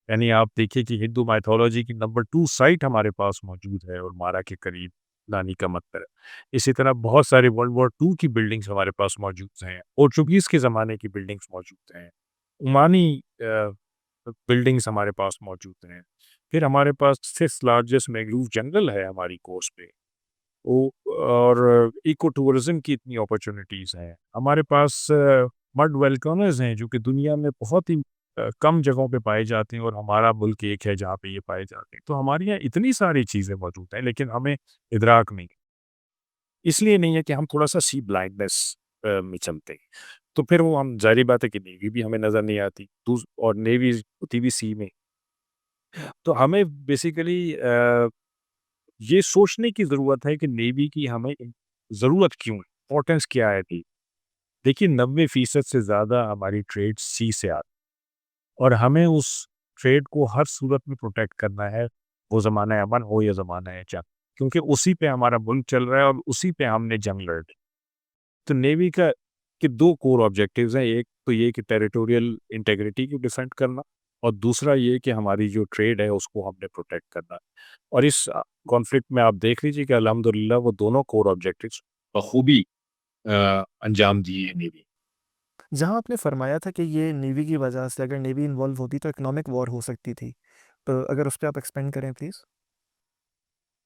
यानी आप देखिए कि हिंदू माइथोलॉजी की नंबर 2 साइट हमारे पास मौजूद है और मारा के करीब, नानी का मकबरा। इसी तरह बहुत सारे वर्ल्ड वॉर 2 की बिल्डिंग्स हमारे पास मौजूद हैं, पोर्चुगीज़ के ज़माने की बिल्डिंग्स मौजूद हैं, ओमानी बिल्डिंग्स हमारे पास मौजूद हैं। फिर हमारे पास 6th लार्जेस्ट मैंग्रोव जंगल है हमारी कोस्ट पे। ओ और इको टूरिज़्म की इतनी अपॉर्च्युनिटीज़ हैं। हमारे पास मड वोल्केनोज़ हैं जो कि दुनिया में बहुत ही कम जगहों पे पाए जाते हैं और हमारा मुल्क एक है जहाँ पे ये पाए जाते हैं। तो हमारे यहाँ इतनी सारी चीज़ें मौजूद हैं लेकिन हमें इदराक नहीं है। इसलिए नहीं है कि हम थोड़ा-सा सी ब्लाइंडनेस में चलते हैं। तो फिर वो हम ज़ाहिर-सी बात है कि नेवी भी हमें नज़र नहीं आती। और नेवी होती भी सी में। तो हमें बेसिकली ये सोचने की ज़रूरत है कि नेवी की हमें ज़रूरत क्यों है? इम्पोर्टेंस क्या है थी? देखिए 90% से ज़्यादा हमारी ट्रेड सी से आती है और हमें उस ट्रेड को हर सूरत में प्रोटेक्ट करना है, वो ज़माना अमन हो या ज़माना जंग। क्योंकि उसी पे हमारा मुल्क चल रहा है और उसी पे हमने जंग लड़ी। तो नेवी का के 2 कोर ऑब्जेक्टिव्स हैं, एक तो ये कि टेरिटोरियल इंटीग्रिटी को डिफेंड करना और दूसरा ये कि हमारी जो ट्रेड है उसको हमने प्रोटेक्ट करना है। और इस कॉन्फ्लिक्ट में आप देख लीजिए कि अल्हम्दुलिल्लाह वो दोनों कोर ऑब्जेक्टिव्स बखूबी अंजाम दिए हैं नेवी। जहाँ आपने फरमाया था कि ये नेवी की वजह से अगर नेवी इन्वॉल्व होती तो इकोनॉमिक वॉर हो सकती थी। तो अगर उस पे आप एक्सपेंड करें प्लीज़?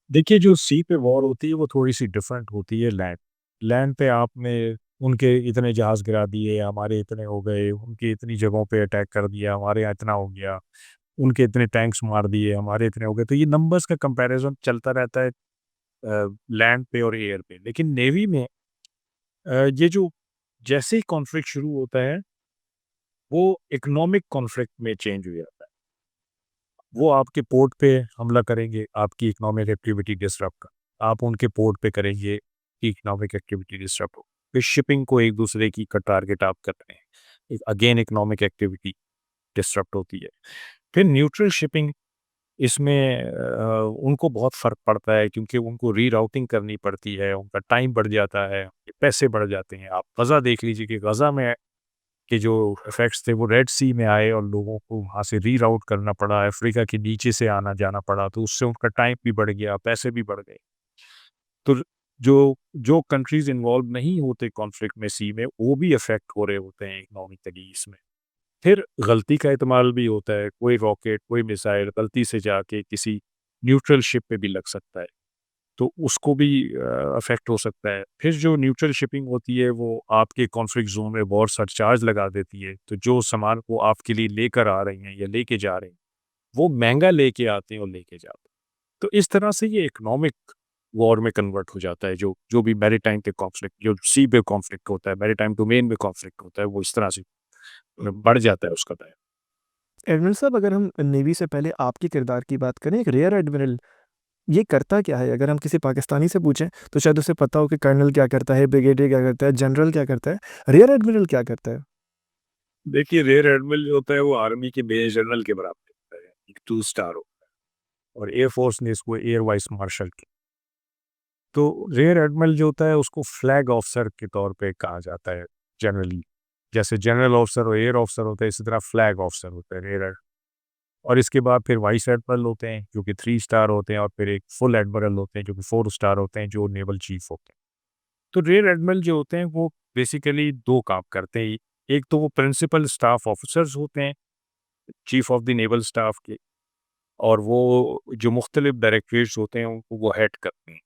देखिए जो सी पे वॉर होती है वो थोड़ी-सी डिफरेंट होती है लैंड। लैंड पे आपने उनके इतने जहाज़ गिरा दिए, हमारे इतने हो गए, उनकी इतनी जगहों पे अटैक कर दिया, हमारे यहाँ इतना हो गया, उनके इतने टैंक्स मार दिए, हमारे इतने हो गए। तो ये नंबर्स का कंपैरिज़न चलता रहता है लैंड पे और एयर पे। लेकिन नेवी में ये जो जैसे ही कॉन्फ्लिक्ट शुरू होता है, वो इकोनॉमिक कॉन्फ्लिक्ट में चेंज हो जाता है। वो आपके पोर्ट पे हमला करेंगे, आपकी इकोनॉमिक एक्टिविटी डिसरप्ट कर आप उनके पोर्ट पे करेंगे कि इकोनॉमिक एक्टिविटी डिसरप्ट हो। फिर शिपिंग को एक-दूसरे की का टारगेट आप कर रहे हैं। अगेन इकोनॉमिक एक्टिविटी डिसरप्ट होती है। फिर न्यूट्रल शिपिंग इसमें उनको बहुत फ़र्क पड़ता है क्योंकि उनको रीराउटिंग करनी पड़ती है, उनका टाइम बढ़ जाता है, पैसे बढ़ जाते हैं। आप गज़ा देख लीजिए कि गज़ा में के जो इफ़ेक्ट्स थे वो रेड सी में आए और लोगों को वहाँ से रीराउट करना पड़ा, अफ्रीका के नीचे से आना-जाना पड़ा, तो उससे उनका टाइम भी बढ़ गया, पैसे भी बढ़ गए। तो जो जो कंट्रीज़ इन्वॉल्व नहीं होते कॉन्फ्लिक्ट में सी में, वो भी अफ़ेक्ट हो रहे होते हैं इकोनॉमिकली इसमें। फिर गलती का इस्तेमाल भी होता है, कोई रॉकेट, कोई मिसाइल गलती से जाके किसी न्यूट्रल शिप पे भी लग सकता है, तो उसको भी अफ़ेक्ट हो सकता है। फिर जो न्यूट्रल शिपिंग होती है, वो आपके कॉन्फ्लिक्ट ज़ोन में बहुत सरचार्ज लगा देती है, तो जो सामान वो आपके लिए लेकर आ रही हैं या लेके जा रहे हैं, वो महँगा लेके आते हैं और लेके जाते हैं। तो इस तरह से ये इकोनॉमिक वॉर में कन्वर्ट हो जाता है, जो जो भी मैरीटाइम पे कॉन्फ्लिक्ट जो सी पे कॉन्फ्लिक्ट होता है, मैरीटाइम डोमेन में कॉन्फ्लिक्ट होता है, वो इस तरह से बढ़ जाता है उसका दायरा। एडमिरल साहब, अगर हम नेवी से पहले आपके किरदार की बात करें, एक रियर एडमिरल ये करता क्या है? अगर हम किसी पाकिस्तानी से पूछें तो शायद उसे पता हो कि कर्नल क्या करता है, ब्रिगेडियर क्या करता है, जनरल क्या करता है। रियर एडमिरल क्या करता है? देखिए, रियर एडमिरल जो होता है वो आर्मी के मेजर जनरल के बराबर होता है, एक 2 स्टार हो और एयर फोर्स ने इसको एयर वाइस मार्शल की। तो रियर एडमिरल जो होता है उसको फ्लैग ऑफिसर के तौर पे कहा जाता है जनरली। जैसे जनरल ऑफिसर और एयर ऑफिसर होता है, इसी तरह फ्लैग ऑफिसर होता है रियर एड और इसके बाद फिर वाइस एडमिरल होते हैं जो कि 3 स्टार होते हैं और फिर एक फुल एडमिरल होते हैं जो कि 4 स्टार होते हैं जो नेवल चीफ होते हैं। तो रियर एडमिरल जो होते हैं वो बेसिकली 2 काम करते हैं। एक तो वो प्रिंसिपल स्टाफ ऑफिसर्स होते हैं, chief of the naval staff के और वो जो मुख्तलिफ डायरेक्टरेट्स होते हैं उनको वो हेड करते हैं।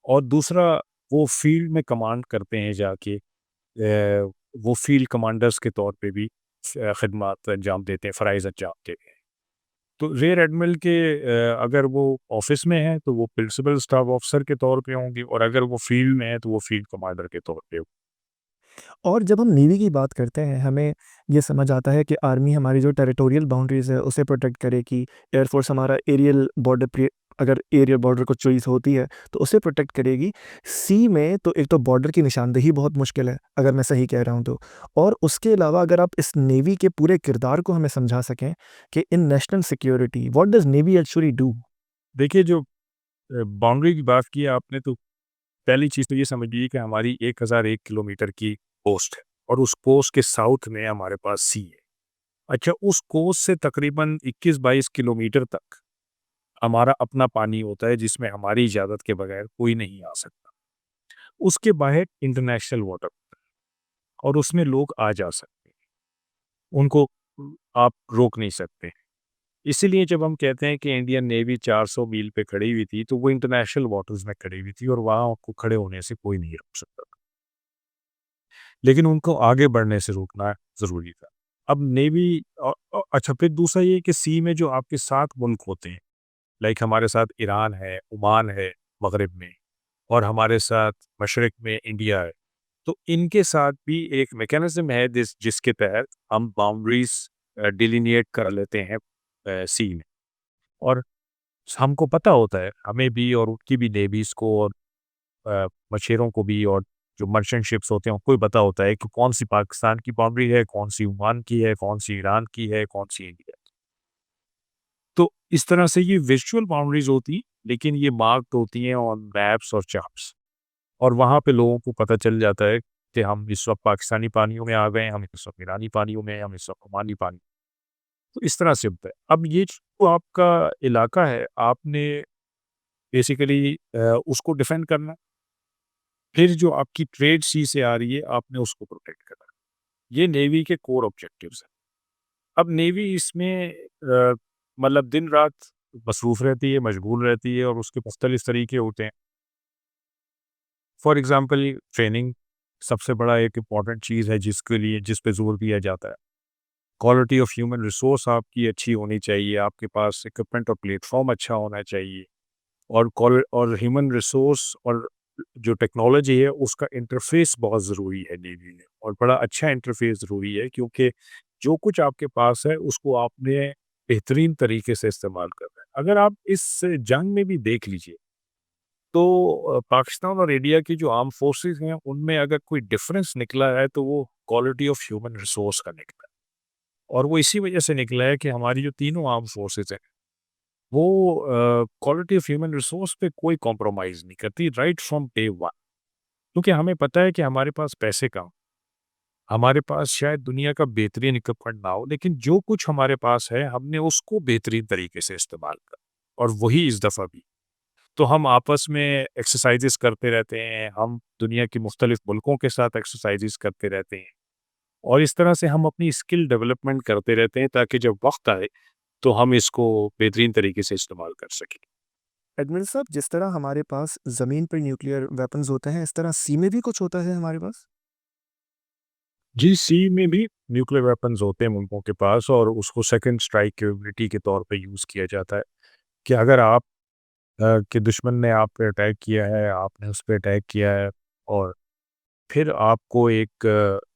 और दूसरा वो फील्ड में कमांड करते हैं जाके वो फील्ड कमांडर्स के तौर पे भी खिदमात अंजाम देते हैं, फ़राइज़ अंजाम देते हैं। तो रियर एडमिरल के अगर वो ऑफ़िस में हैं तो वो प्रिंसिपल स्टाफ ऑफ़िसर के तौर पे होंगे और अगर वो फील्ड में हैं तो वो फील्ड कमांडर के तौर पे और जब हम नेवी की बात करते हैं, हमें ये समझ आता है कि आर्मी हमारी जो टेरिटोरियल बाउंड्रीज़ है, उसे प्रोटेक्ट करेगी। एयर फ़ोर्स हमारा एरियल बॉर्डर पे अगर एरियल बॉर्डर को चॉइस होती है, तो उसे प्रोटेक्ट करेगी। सी में तो एक तो बॉर्डर की निशानदेही बहुत मुश्किल है, अगर मैं सही कह रहा हूँ तो। और उसके अलावा अगर आप इस नेवी के पूरे किरदार को हमें समझा सकें कि in national security, what does navy actually do? देखिए जो बाउंड्री की बात की है आपने तो पहली चीज़ तो ये समझिए कि हमारी 1001 किलोमीटर की कोस्ट है। और उस कोस्ट के साउथ में हमारे पास सी है। अच्छा, उस कोस्ट से तकरीबन 21-22 किलोमीटर तक हमारा अपना पानी होता है जिसमें हमारी इजाज़त के बगैर कोई नहीं आ सकता। उसके बाहर इंटरनेशनल वाटर और उसमें लोग आ जा सकते हैं। उनको आप रोक नहीं सकते। इसीलिए जब हम कहते हैं कि इंडियन नेवी 400 मील पे खड़ी हुई थी, तो वो इंटरनेशनल वाटर्स में खड़ी हुई थी और वहाँ आपको खड़े होने से कोई नहीं रोक सकता था। लेकिन उनको आगे बढ़ने से रोकना ज़रूरी था। अब नेवी अच्छा, फिर दूसरा ये कि सी में जो आपके 7 मुल्क होते हैं, लाइक हमारे साथ ईरान है, ओमान है मगरिब में, और हमारे साथ मशरिक में इंडिया है। तो इनके साथ भी एक मैकेनिज़्म है जिसके तहत हम बाउंड्रीज़ डिलिनिएट कर लेते हैं सी में। और हमको पता होता है, हमें भी और उनकी भी नेवीज़ को और मछेरों को भी, और जो मर्चेंट शिप्स होते हैं उनको भी पता होता है कि कौन-सी पाकिस्तान की बाउंड्री है, कौन-सी ओमान की है, कौन-सी ईरान की है, कौन-सी इंडिया की। तो इस तरह से ये विर्चुअल बाउंड्रीज़ होती, लेकिन ये मार्क्ड होती हैं ऑन मैप्स और चार्ट्स, और वहाँ पे लोगों को पता चल जाता है कि हम इस वक़्त पाकिस्तानी पानियों में आ गए हैं, हम इस वक़्त ईरानी पानियों में हैं, हम इस वक़्त ओमानी पानी। तो इस तरह से होता है। अब ये जो आपका इलाका है, आपने बेसिकली उसको डिफेंड करना, फिर जो आपकी ट्रेड सी से आ रही है, आपने उसको प्रोटेक्ट करना। ये नेवी के कोर ऑब्जेक्टिव्स हैं। अब नेवी इसमें मतलब दिन-रात मसरूफ़ रहती है, मशगूल रहती है, और उसके मुख्तलिफ तरीके होते हैं। फॉर एग्ज़ाम्पल ट्रेनिंग सबसे बड़ा एक इम्पॉर्टेंट चीज़ है जिसके लिए जिस पे ज़ोर दिया जाता है। क्वालिटी ऑफ ह्यूमन रिसोर्स आपकी अच्छी होनी चाहिए, आपके पास इक्विपमेंट और प्लेटफ़ॉर्म अच्छा होना चाहिए, और ह्यूमन रिसोर्स और जो टेक्नोलॉजी है उसका इंटरफ़ेस बहुत ज़रूरी है नेवी में, और बड़ा अच्छा इंटरफ़ेस ज़रूरी है, क्योंकि जो कुछ आपके पास है उसको आपने बेहतरीन तरीके से इस्तेमाल करना है। अगर आप इस जंग में भी देख लीजिए, तो पाकिस्तान और इंडिया की जो आर्म्ड फोर्सेस हैं उनमें अगर कोई डिफरेंस निकला है तो वो क्वालिटी ऑफ ह्यूमन रिसोर्स का निकला है। और वो इसी वजह से निकला है कि हमारी जो तीनों आर्म्ड फोर्सेस हैं वो क्वालिटी ऑफ ह्यूमन रिसोर्स पे कोई कॉम्प्रोमाइज़ नहीं करती राइट फ्रॉम डे वन। क्योंकि हमें पता है कि हमारे पास पैसे कम, हमारे पास शायद दुनिया का बेहतरीन इक्विपमेंट ना हो, लेकिन जो कुछ हमारे पास है हमने उसको बेहतरीन तरीके से इस्तेमाल करा, और वही इस दफ़ा भी। तो हम आपस में एक्सरसाइज़ेस करते रहते हैं, हम दुनिया के मुख्तलिफ मुल्कों के साथ एक्सरसाइज़ेस करते रहते हैं, और इस तरह से हम अपनी स्किल डेवलपमेंट करते रहते हैं ताकि जब वक़्त आए, तो हम इसको बेहतरीन तरीके से इस्तेमाल कर सकें। एडमिरल साहब, जिस तरह हमारे पास ज़मीन पर न्यूक्लियर वेपन्स होते हैं, इस तरह सी में भी कुछ होता है हमारे पास? जी, सी में भी न्यूक्लियर वेपन्स होते हैं मुल्कों के पास, और उसको सेकंड स्ट्राइक कैपेबिलिटी के तौर पे यूज़ किया जाता है कि अगर आप कि दुश्मन ने आप पे अटैक किया है, आपने उस पे अटैक किया है, और फिर आपको एक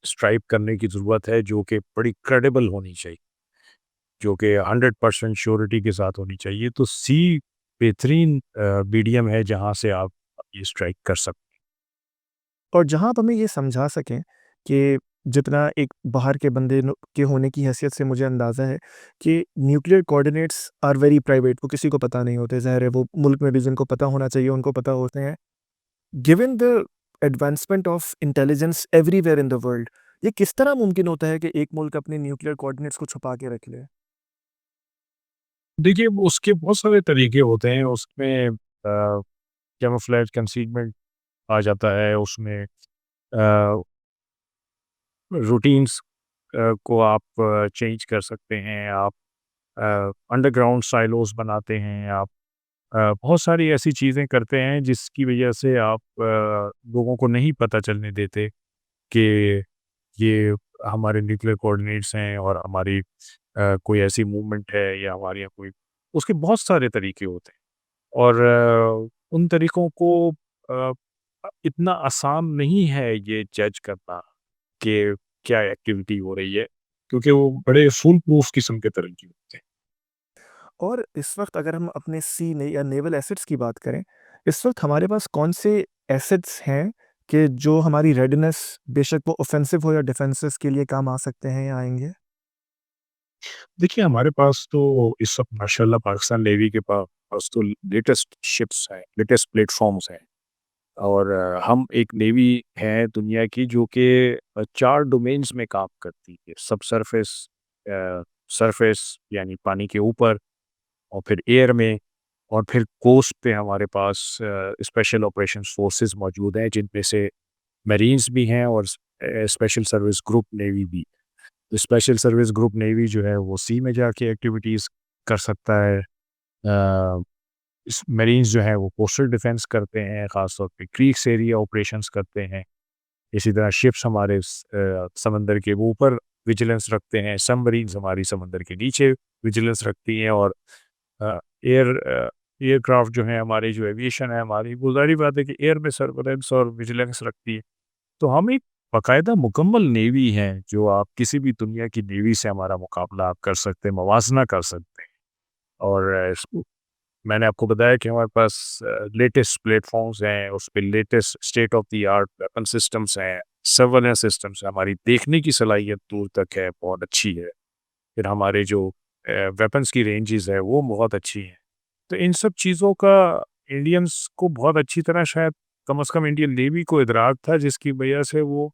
स्ट्राइक करने की ज़रूरत है जो कि बड़ी क्रेडिबल होनी चाहिए, जो कि 100% श्योरिटी के साथ होनी चाहिए। तो सी बेहतरीन मीडियम है जहाँ से आप ये स्ट्राइक कर सकते हैं। और जहाँ आप हमें ये समझा सकें कि जितना एक बाहर के बंदे के होने की हैसियत से मुझे अंदाज़ा है कि nuclear coordinates are very private, वो किसी को पता नहीं होते, ज़ाहिर है वो मुल्क में भी जिनको पता होना चाहिए उनको पता होते हैं। Given the advancement of intelligence everywhere in the world, ये किस तरह मुमकिन होता है कि एक मुल्क अपने न्यूक्लियर कोऑर्डिनेट्स को छुपा के रख ले? देखिए, उसके बहुत सारे तरीके होते हैं, उसमें कैमोफ्लेज कंसीलमेंट आ जाता है, उसमें रूटीन्स को आप चेंज कर सकते हैं, आप अंडरग्राउंड साइलोज़ बनाते हैं, आप बहुत सारी ऐसी चीज़ें करते हैं जिसकी वजह से आप लोगों को नहीं पता चलने देते कि ये हमारे न्यूक्लियर कोऑर्डिनेट्स हैं, और हमारी कोई ऐसी मूवमेंट है, या हमारे यहाँ कोई, उसके बहुत सारे तरीके होते हैं। और उन तरीकों को इतना आसान नहीं है ये जज करना कि क्या एक्टिविटी हो रही है, क्योंकि वो बड़े फूल प्रूफ किस्म के तरीके होते हैं। और इस वक़्त अगर हम अपने सी ने या नेवल एसेट्स की बात करें, इस वक़्त हमारे पास कौन से एसेट्स हैं कि जो हमारी रेडीनेस, बेशक वो ऑफ़ेंसिव हो या डिफेंसिव, के लिए काम आ सकते हैं या आएँगे? देखिए, हमारे पास तो इस वक़्त माशाल्लाह पाकिस्तान नेवी के पास तो लेटेस्ट शिप्स हैं, लेटेस्ट प्लेटफ़ॉर्म्स हैं। और हम एक नेवी है दुनिया की जो कि 4 डोमेन्स में काम करती है। सबसर्फेस सरफेस यानी पानी के ऊपर, और फिर एयर में, और फिर कोस्ट पे हमारे पास स्पेशल ऑपरेशंस फोर्सेस मौजूद हैं, जिनमें से मरीन्स भी हैं और स्पेशल सर्विस ग्रुप नेवी भी। तो स्पेशल सर्विस ग्रुप नेवी जो है वो सी में जाके एक्टिविटीज़ कर सकता है। इस मरीन्स जो है वो कोस्टल डिफेंस करते हैं, ख़ास तौर पे क्रीक्स एरिया ऑपरेशंस करते हैं। इसी तरह शिप्स हमारे समंदर के ऊपर विजिलेंस रखते हैं, सबमरीन्स हमारी समंदर के नीचे विजिलेंस रखती हैं, और एयरक्राफ्ट जो है हमारी, जो एविएशन है हमारी, वो ज़ाहिर बात है कि एयर में सर्वेलेंस और विजिलेंस रखती है। तो हम एक बाकायदा मुकम्मल नेवी हैं, जो आप किसी भी दुनिया की नेवी से हमारा मुकाबला आप कर सकते हैं, मवाजना कर सकते हैं। और मैंने आपको बताया कि हमारे पास लेटेस्ट प्लेटफ़ॉर्म्स हैं, उस पे latest state of the art weapon systems हैं, सर्वेलेंस सिस्टम्स हैं, हमारी देखने की सलाहियत दूर तक है, बहुत अच्छी है। फिर हमारे जो वेपन्स की रेंजेस है वो बहुत अच्छी हैं। तो इन सब चीज़ों का इंडियंस को बहुत अच्छी तरह, शायद कम से कम इंडियन नेवी को इदराक था, जिसकी वजह से वो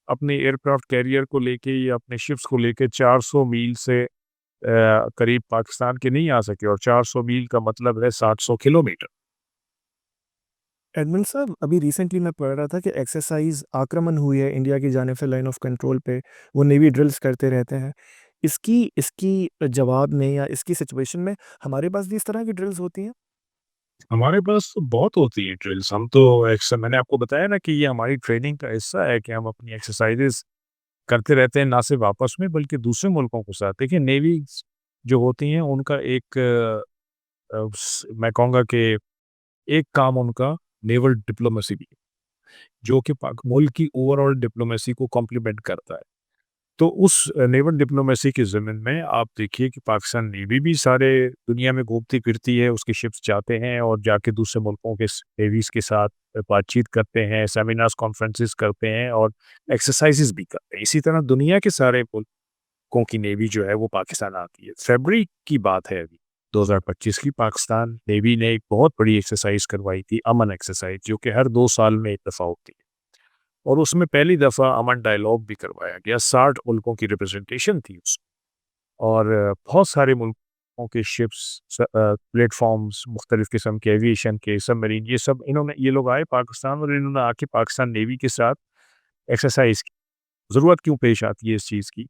अपने एयरक्राफ्ट कैरियर को लेके या अपने शिप्स को लेके 400 मील से करीब पाकिस्तान के नहीं आ सके, और 400 मील का मतलब है 700 किलोमीटर। एडमिन साहब, अभी रिसेंटली मैं पढ़ रहा था कि एक्सरसाइज आक्रमण हुई है इंडिया की जानिब से लाइन ऑफ कंट्रोल पे, वो नेवी ड्रिल्स करते रहते हैं। इसकी इसकी जवाब में या इसकी सिचुएशन में हमारे पास भी इस तरह की ड्रिल्स होती हैं? हमारे पास तो बहुत होती है ड्रिल्स, हम तो मैंने आपको बताया ना कि ये हमारी ट्रेनिंग का हिस्सा है कि हम अपनी एक्सरसाइजेज़ करते रहते हैं, ना सिर्फ़ आपस में बल्कि दूसरे मुल्कों के साथ। देखिए नेवी जो होती हैं उनका एक मैं कहूँगा कि एक काम उनका नेवल डिप्लोमेसी भी है, जो कि पाक मुल्क की ओवरऑल डिप्लोमेसी को कॉम्प्लीमेंट करता है। तो उस नेवल डिप्लोमेसी के ज़मीन में आप देखिए कि पाकिस्तान नेवी भी सारे दुनिया में घूमती फिरती है, उसके शिप्स जाते हैं और जाके दूसरे मुल्कों के नेवीज़ के साथ बातचीत करते हैं, सेमिनार्स, कॉन्फ्रेंसेस करते हैं और एक्सरसाइज़ेज़ भी करते हैं। इसी तरह दुनिया के सारे मुल्कों की नेवी जो है वो पाकिस्तान आती है। फ़रवरी की बात है अभी 2025 की, पाकिस्तान नेवी ने एक बहुत बड़ी एक्सरसाइज़ करवाई थी, अमन एक्सरसाइज़, जो कि हर 2 साल में 1 दफ़ा होती है। और उसमें पहली दफ़ा अमन डायलॉग भी करवाया गया, 60 मुल्कों की रिप्रेजेंटेशन थी उसमें, और बहुत सारे मुल्कों के शिप्स, प्लेटफ़ॉर्म्स, मुख्तलिफ़ किस्म के एविएशन के, सबमरीन, ये लोग आए पाकिस्तान, और इन्होंने आके पाकिस्तान नेवी के साथ एक्सरसाइज़ की। ज़रूरत क्यों पेश आती है इस चीज़ की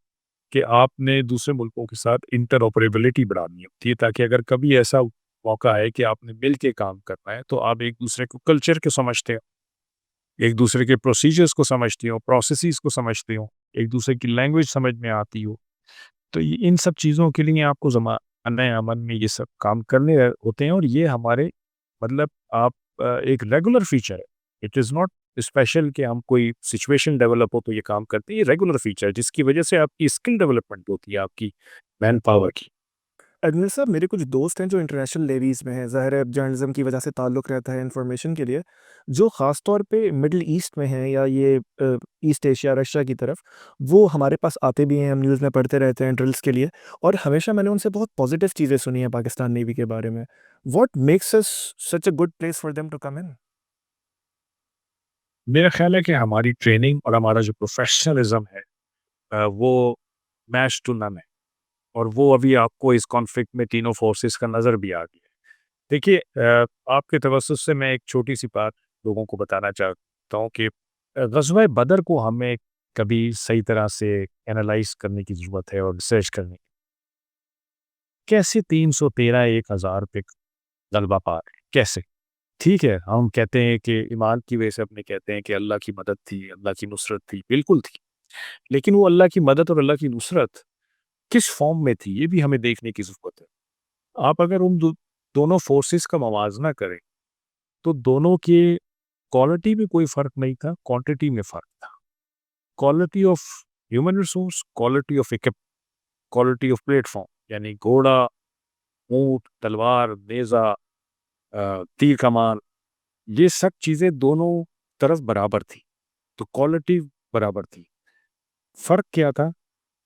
कि आपने दूसरे मुल्कों के साथ इंटरऑपरेबिलिटी बढ़ानी होती है, ताकि अगर कभी ऐसा मौका आए कि आपने मिल के काम करना है, तो आप एक-दूसरे को कल्चर को समझते हो, एक दूसरे के प्रोसीजर्स को समझती हो, प्रोसेसेस को समझती हो, एक दूसरे की लैंग्वेज समझ में आती हो। तो ये इन सब चीज़ों के लिए आपको ज़माना-ए-अमन में ये सब काम करने होते हैं, और ये हमारे मतलब आप एक रेगुलर फीचर है। इट इज़ नॉट स्पेशल कि हम कोई सिचुएशन डेवलप हो तो ये काम करते हैं, ये रेगुलर फीचर है, जिसकी वजह से आपकी स्किल डेवलपमेंट होती है, आपकी मैन पावर की। अजमेर साहब, मेरे कुछ दोस्त हैं जो इंटरनेशनल नेवीज़ में हैं, ज़ाहिर है जर्नलिज़्म की वजह से ताल्लुक़ रहता है इन्फॉर्मेशन के लिए, जो ख़ास तौर पे मिडल ईस्ट में हैं या ये ईस्ट एशिया, रशिया की तरफ, वो हमारे पास आते भी हैं, हम न्यूज़ में पढ़ते रहते हैं ड्रिल्स के लिए, और हमेशा मैंने उनसे बहुत पॉज़िटिव चीज़ें सुनी हैं पाकिस्तान नेवी के बारे में। What makes us such a good place for them to come in? मेरा ख़्याल है कि हमारी ट्रेनिंग और हमारा जो प्रोफ़ेशनलिज़्म है वो मैच टू नन है, और वो अभी आपको इस कॉन्फ्लिक्ट में तीनों फ़ोर्सेस का नज़र भी आ गया है। देखिए आपके तवज्जुह से मैं एक छोटी-सी बात लोगों को बताना चाहता हूँ कि ग़ज़वा बदर को हमें कभी सही तरह से एनालाइज़ करने की ज़रूरत है और रिसर्च करने की। कैसे 313 1000 पे ग़लबा पा रहे हैं, कैसे? ठीक है, हम कहते हैं कि ईमान की वजह से अपने कहते हैं कि अल्लाह की मदद थी, अल्लाह की नुसरत थी, बिल्कुल थी। लेकिन वो अल्लाह की मदद और अल्लाह की नुसरत किस फ़ॉर्म में थी, ये भी हमें देखने की ज़रूरत है। आप अगर उन दोनों फ़ोर्सेस का मवाज़ना करें, तो दोनों के क्वालिटी में कोई फ़र्क नहीं था, क्वांटिटी में फ़र्क था। Quality of human resource, quality of quality of platform, यानी घोड़ा, ऊँट, तलवार, नेज़ा, तीर कमान, ये सब चीज़ें दोनों तरफ बराबर थी, तो क्वालिटी बराबर थी। फ़र्क क्या था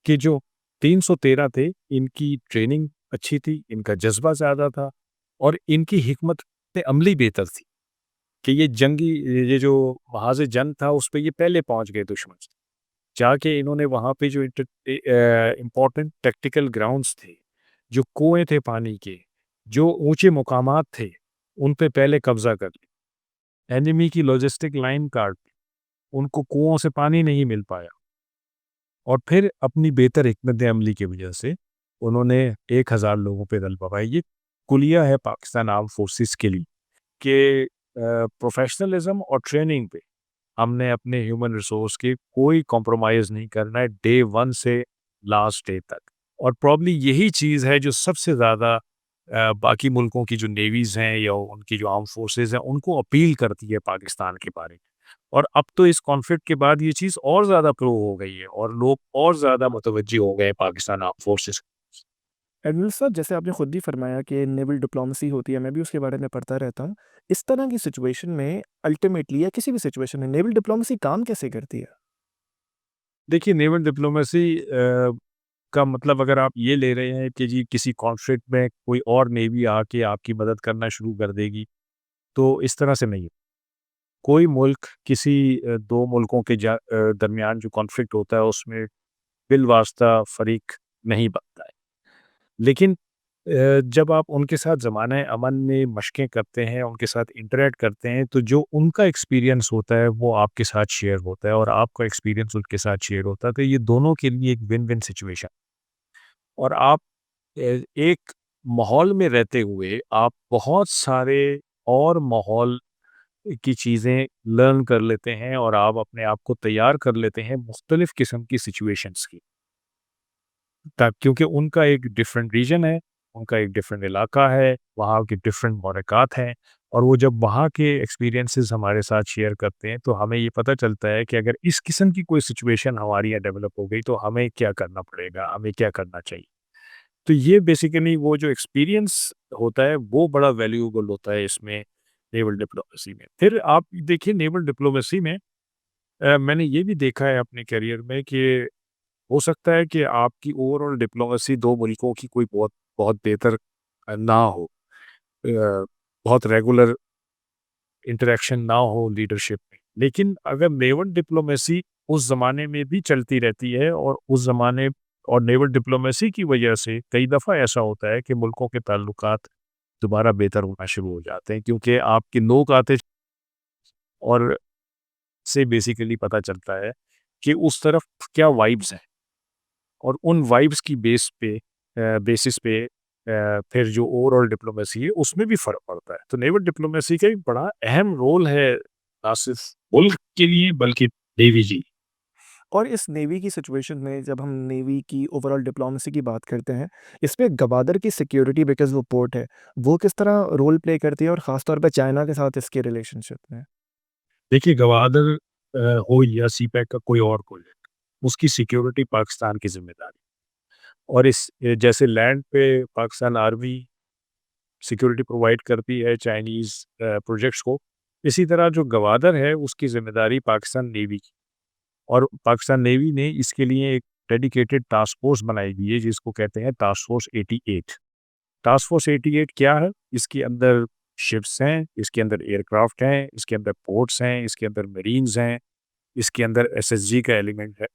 कि जो 313 थे, इनकी ट्रेनिंग अच्छी थी, इनका जज़्बा ज़्यादा था, और इनकी हिकमत अमली बेहतर थी। कि ये जो महाज़ जंग था उस पे ये पहले पहुँच गए दुश्मन से। जाके इन्होंने वहाँ पे जो इम्पोर्टेंट टैक्टिकल ग्राउंड्स थे, जो कुएँ थे पानी के, जो ऊँचे मुकामात थे, उन पे पहले कब्ज़ा कर लिया। एनिमी की लॉजिस्टिक लाइन काट दी, उनको कुओं से पानी नहीं मिल पाया और फिर अपनी बेहतर हिकमत अमली की वजह से उन्होंने 1000 लोगों पे दल बरपाई। ये कुलिया है पाकिस्तान आर्म्ड फोर्सेस के लिए कि प्रोफ़ेशनलिज़्म और ट्रेनिंग पे हमने अपने ह्यूमन रिसोर्स की कोई कॉम्प्रोमाइज़ नहीं करना है डे 1 से लास्ट डे तक। और प्रॉब्ली यही चीज़ है जो सबसे ज़्यादा बाकी मुल्कों की जो नेवीज़ हैं या उनकी जो आर्म फोर्सेज़ हैं उनको अपील करती है पाकिस्तान के बारे में। और अब तो इस कॉन्फ्लिक्ट के बाद ये चीज़ और ज़्यादा प्रो हो गई है और लोग और ज़्यादा मुतवज्जि हो गए हैं पाकिस्तान आर्म फोर्सेज़। एडमिरल साहब, जैसे आपने खुद ही फरमाया कि नेवल डिप्लोमेसी होती है, मैं भी उसके बारे में पढ़ता रहता हूँ। इस तरह की सिचुएशन में अल्टीमेटली या किसी भी सिचुएशन में नेवल डिप्लोमेसी काम कैसे करती है? देखिए नेवल डिप्लोमेसी का मतलब अगर आप ये ले रहे हैं कि जी किसी कॉन्फ्लिक्ट में कोई और नेवी आके आपकी मदद करना शुरू कर देगी, तो इस तरह से नहीं। कोई मुल्क किसी 2 मुल्कों के दरमियान जो कॉन्फ्लिक्ट होता है उसमें बिलवास्ता फ़रीक नहीं बनता है। लेकिन जब आप उनके साथ ज़माना अमन में मशक़ें करते हैं, उनके साथ इंटरैक्ट करते हैं, तो जो उनका एक्सपीरियंस होता है, वो आपके साथ शेयर होता है और आपका एक्सपीरियंस उनके साथ शेयर होता है, तो ये दोनों के लिए एक विन-विन सिचुएशन। और आप एक माहौल में रहते हुए आप बहुत सारे और माहौल की चीज़ें लर्न कर लेते हैं और आप अपने आप को तैयार कर लेते हैं मुख्तलिफ़ किस्म की सिचुएशंस की। ता क्योंकि उनका एक डिफरेंट रीजन है, उनका एक डिफरेंट इलाका है, वहाँ के डिफरेंट मोरक़ात हैं और वो जब वहाँ के एक्सपीरियंसेस हमारे साथ शेयर करते हैं, तो हमें ये पता चलता है कि अगर इस किस्म की कोई सिचुएशन हमारे यहाँ डेवलप हो गई, तो हमें क्या करना पड़ेगा, हमें क्या करना चाहिए। तो ये बेसिकली वो जो एक्सपीरियंस होता है, वो बड़ा वैल्यूएबल होता है इसमें नेवल डिप्लोमेसी में। फिर आप देखिए नेवल डिप्लोमेसी में मैंने ये भी देखा है अपने करियर में कि हो सकता है कि आपकी ओवरऑल डिप्लोमेसी 2 मुल्कों की कोई बहुत बहुत बेहतर ना हो। बहुत रेगुलर इंटरैक्शन ना हो लीडरशिप में। लेकिन अगर नेवल डिप्लोमेसी उस ज़माने में भी चलती रहती है और उस ज़माने और नेवल डिप्लोमेसी की वजह से कई दफ़ा ऐसा होता है कि मुल्कों के ताल्लुकात दोबारा बेहतर होना शुरू हो जाते हैं क्योंकि आपके लोग आते और से बेसिकली पता चलता है कि उस तरफ क्या वाइब्स हैं। और उन वाइब्स की बेसिस पे फिर जो ओवरऑल डिप्लोमेसी है उसमें भी फ़र्क पड़ता है। तो नेवल डिप्लोमेसी का एक बड़ा अहम रोल है ना सिर्फ मुल्क के लिए बल्कि नेवी जी। और इस नेवी की सिचुएशन में जब हम नेवी की ओवरऑल डिप्लोमेसी की बात करते हैं, इसमें गवादर की सिक्योरिटी बिकॉज़ वो पोर्ट है, वो किस तरह रोल प्ले करती है और ख़ास तौर पे चाइना के साथ इसके रिलेशनशिप में? देखिए गवादर हो या सीपैक का कोई और प्रोजेक्ट, उसकी सिक्योरिटी पाकिस्तान की ज़िम्मेदारी और जैसे लैंड पे पाकिस्तान आर्मी सिक्योरिटी प्रोवाइड करती है चाइनीज़ प्रोजेक्ट्स को, इसी तरह जो गवादर है उसकी ज़िम्मेदारी पाकिस्तान नेवी की और पाकिस्तान नेवी ने इसके लिए एक डेडिकेटेड टास्क फ़ोर्स बनाई हुई है जिसको कहते हैं टास्क फ़ोर्स 88। टास्क फ़ोर्स 88 क्या है? इसके अंदर शिप्स हैं, इसके अंदर एयरक्राफ्ट हैं, इसके अंदर पोर्ट्स हैं, इसके अंदर मरीन्स हैं, इसके अंदर एसएसजी का एलिमेंट है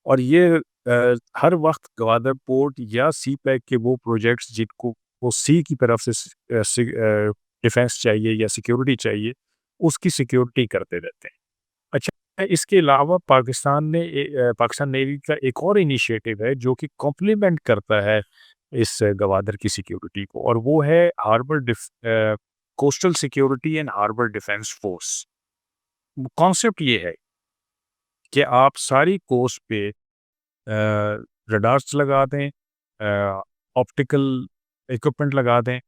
और ये हर वक़्त गवादर पोर्ट या सी पैक के वो प्रोजेक्ट्स जिनको वो सी की तरफ से डिफेंस चाहिए या सिक्योरिटी चाहिए, उसकी सिक्योरिटी करते रहते हैं। अच्छा, इसके अलावा पाकिस्तान नेवी का एक और इनिशिएटिव है जो कि कॉम्प्लीमेंट करता है इस गवादर की सिक्योरिटी को और वो है coastal security and harbour defence force. Concept ये है कि आप सारी कोस्ट पे रडार्स लगा दें, ऑप्टिकल इक्विपमेंट लगा दें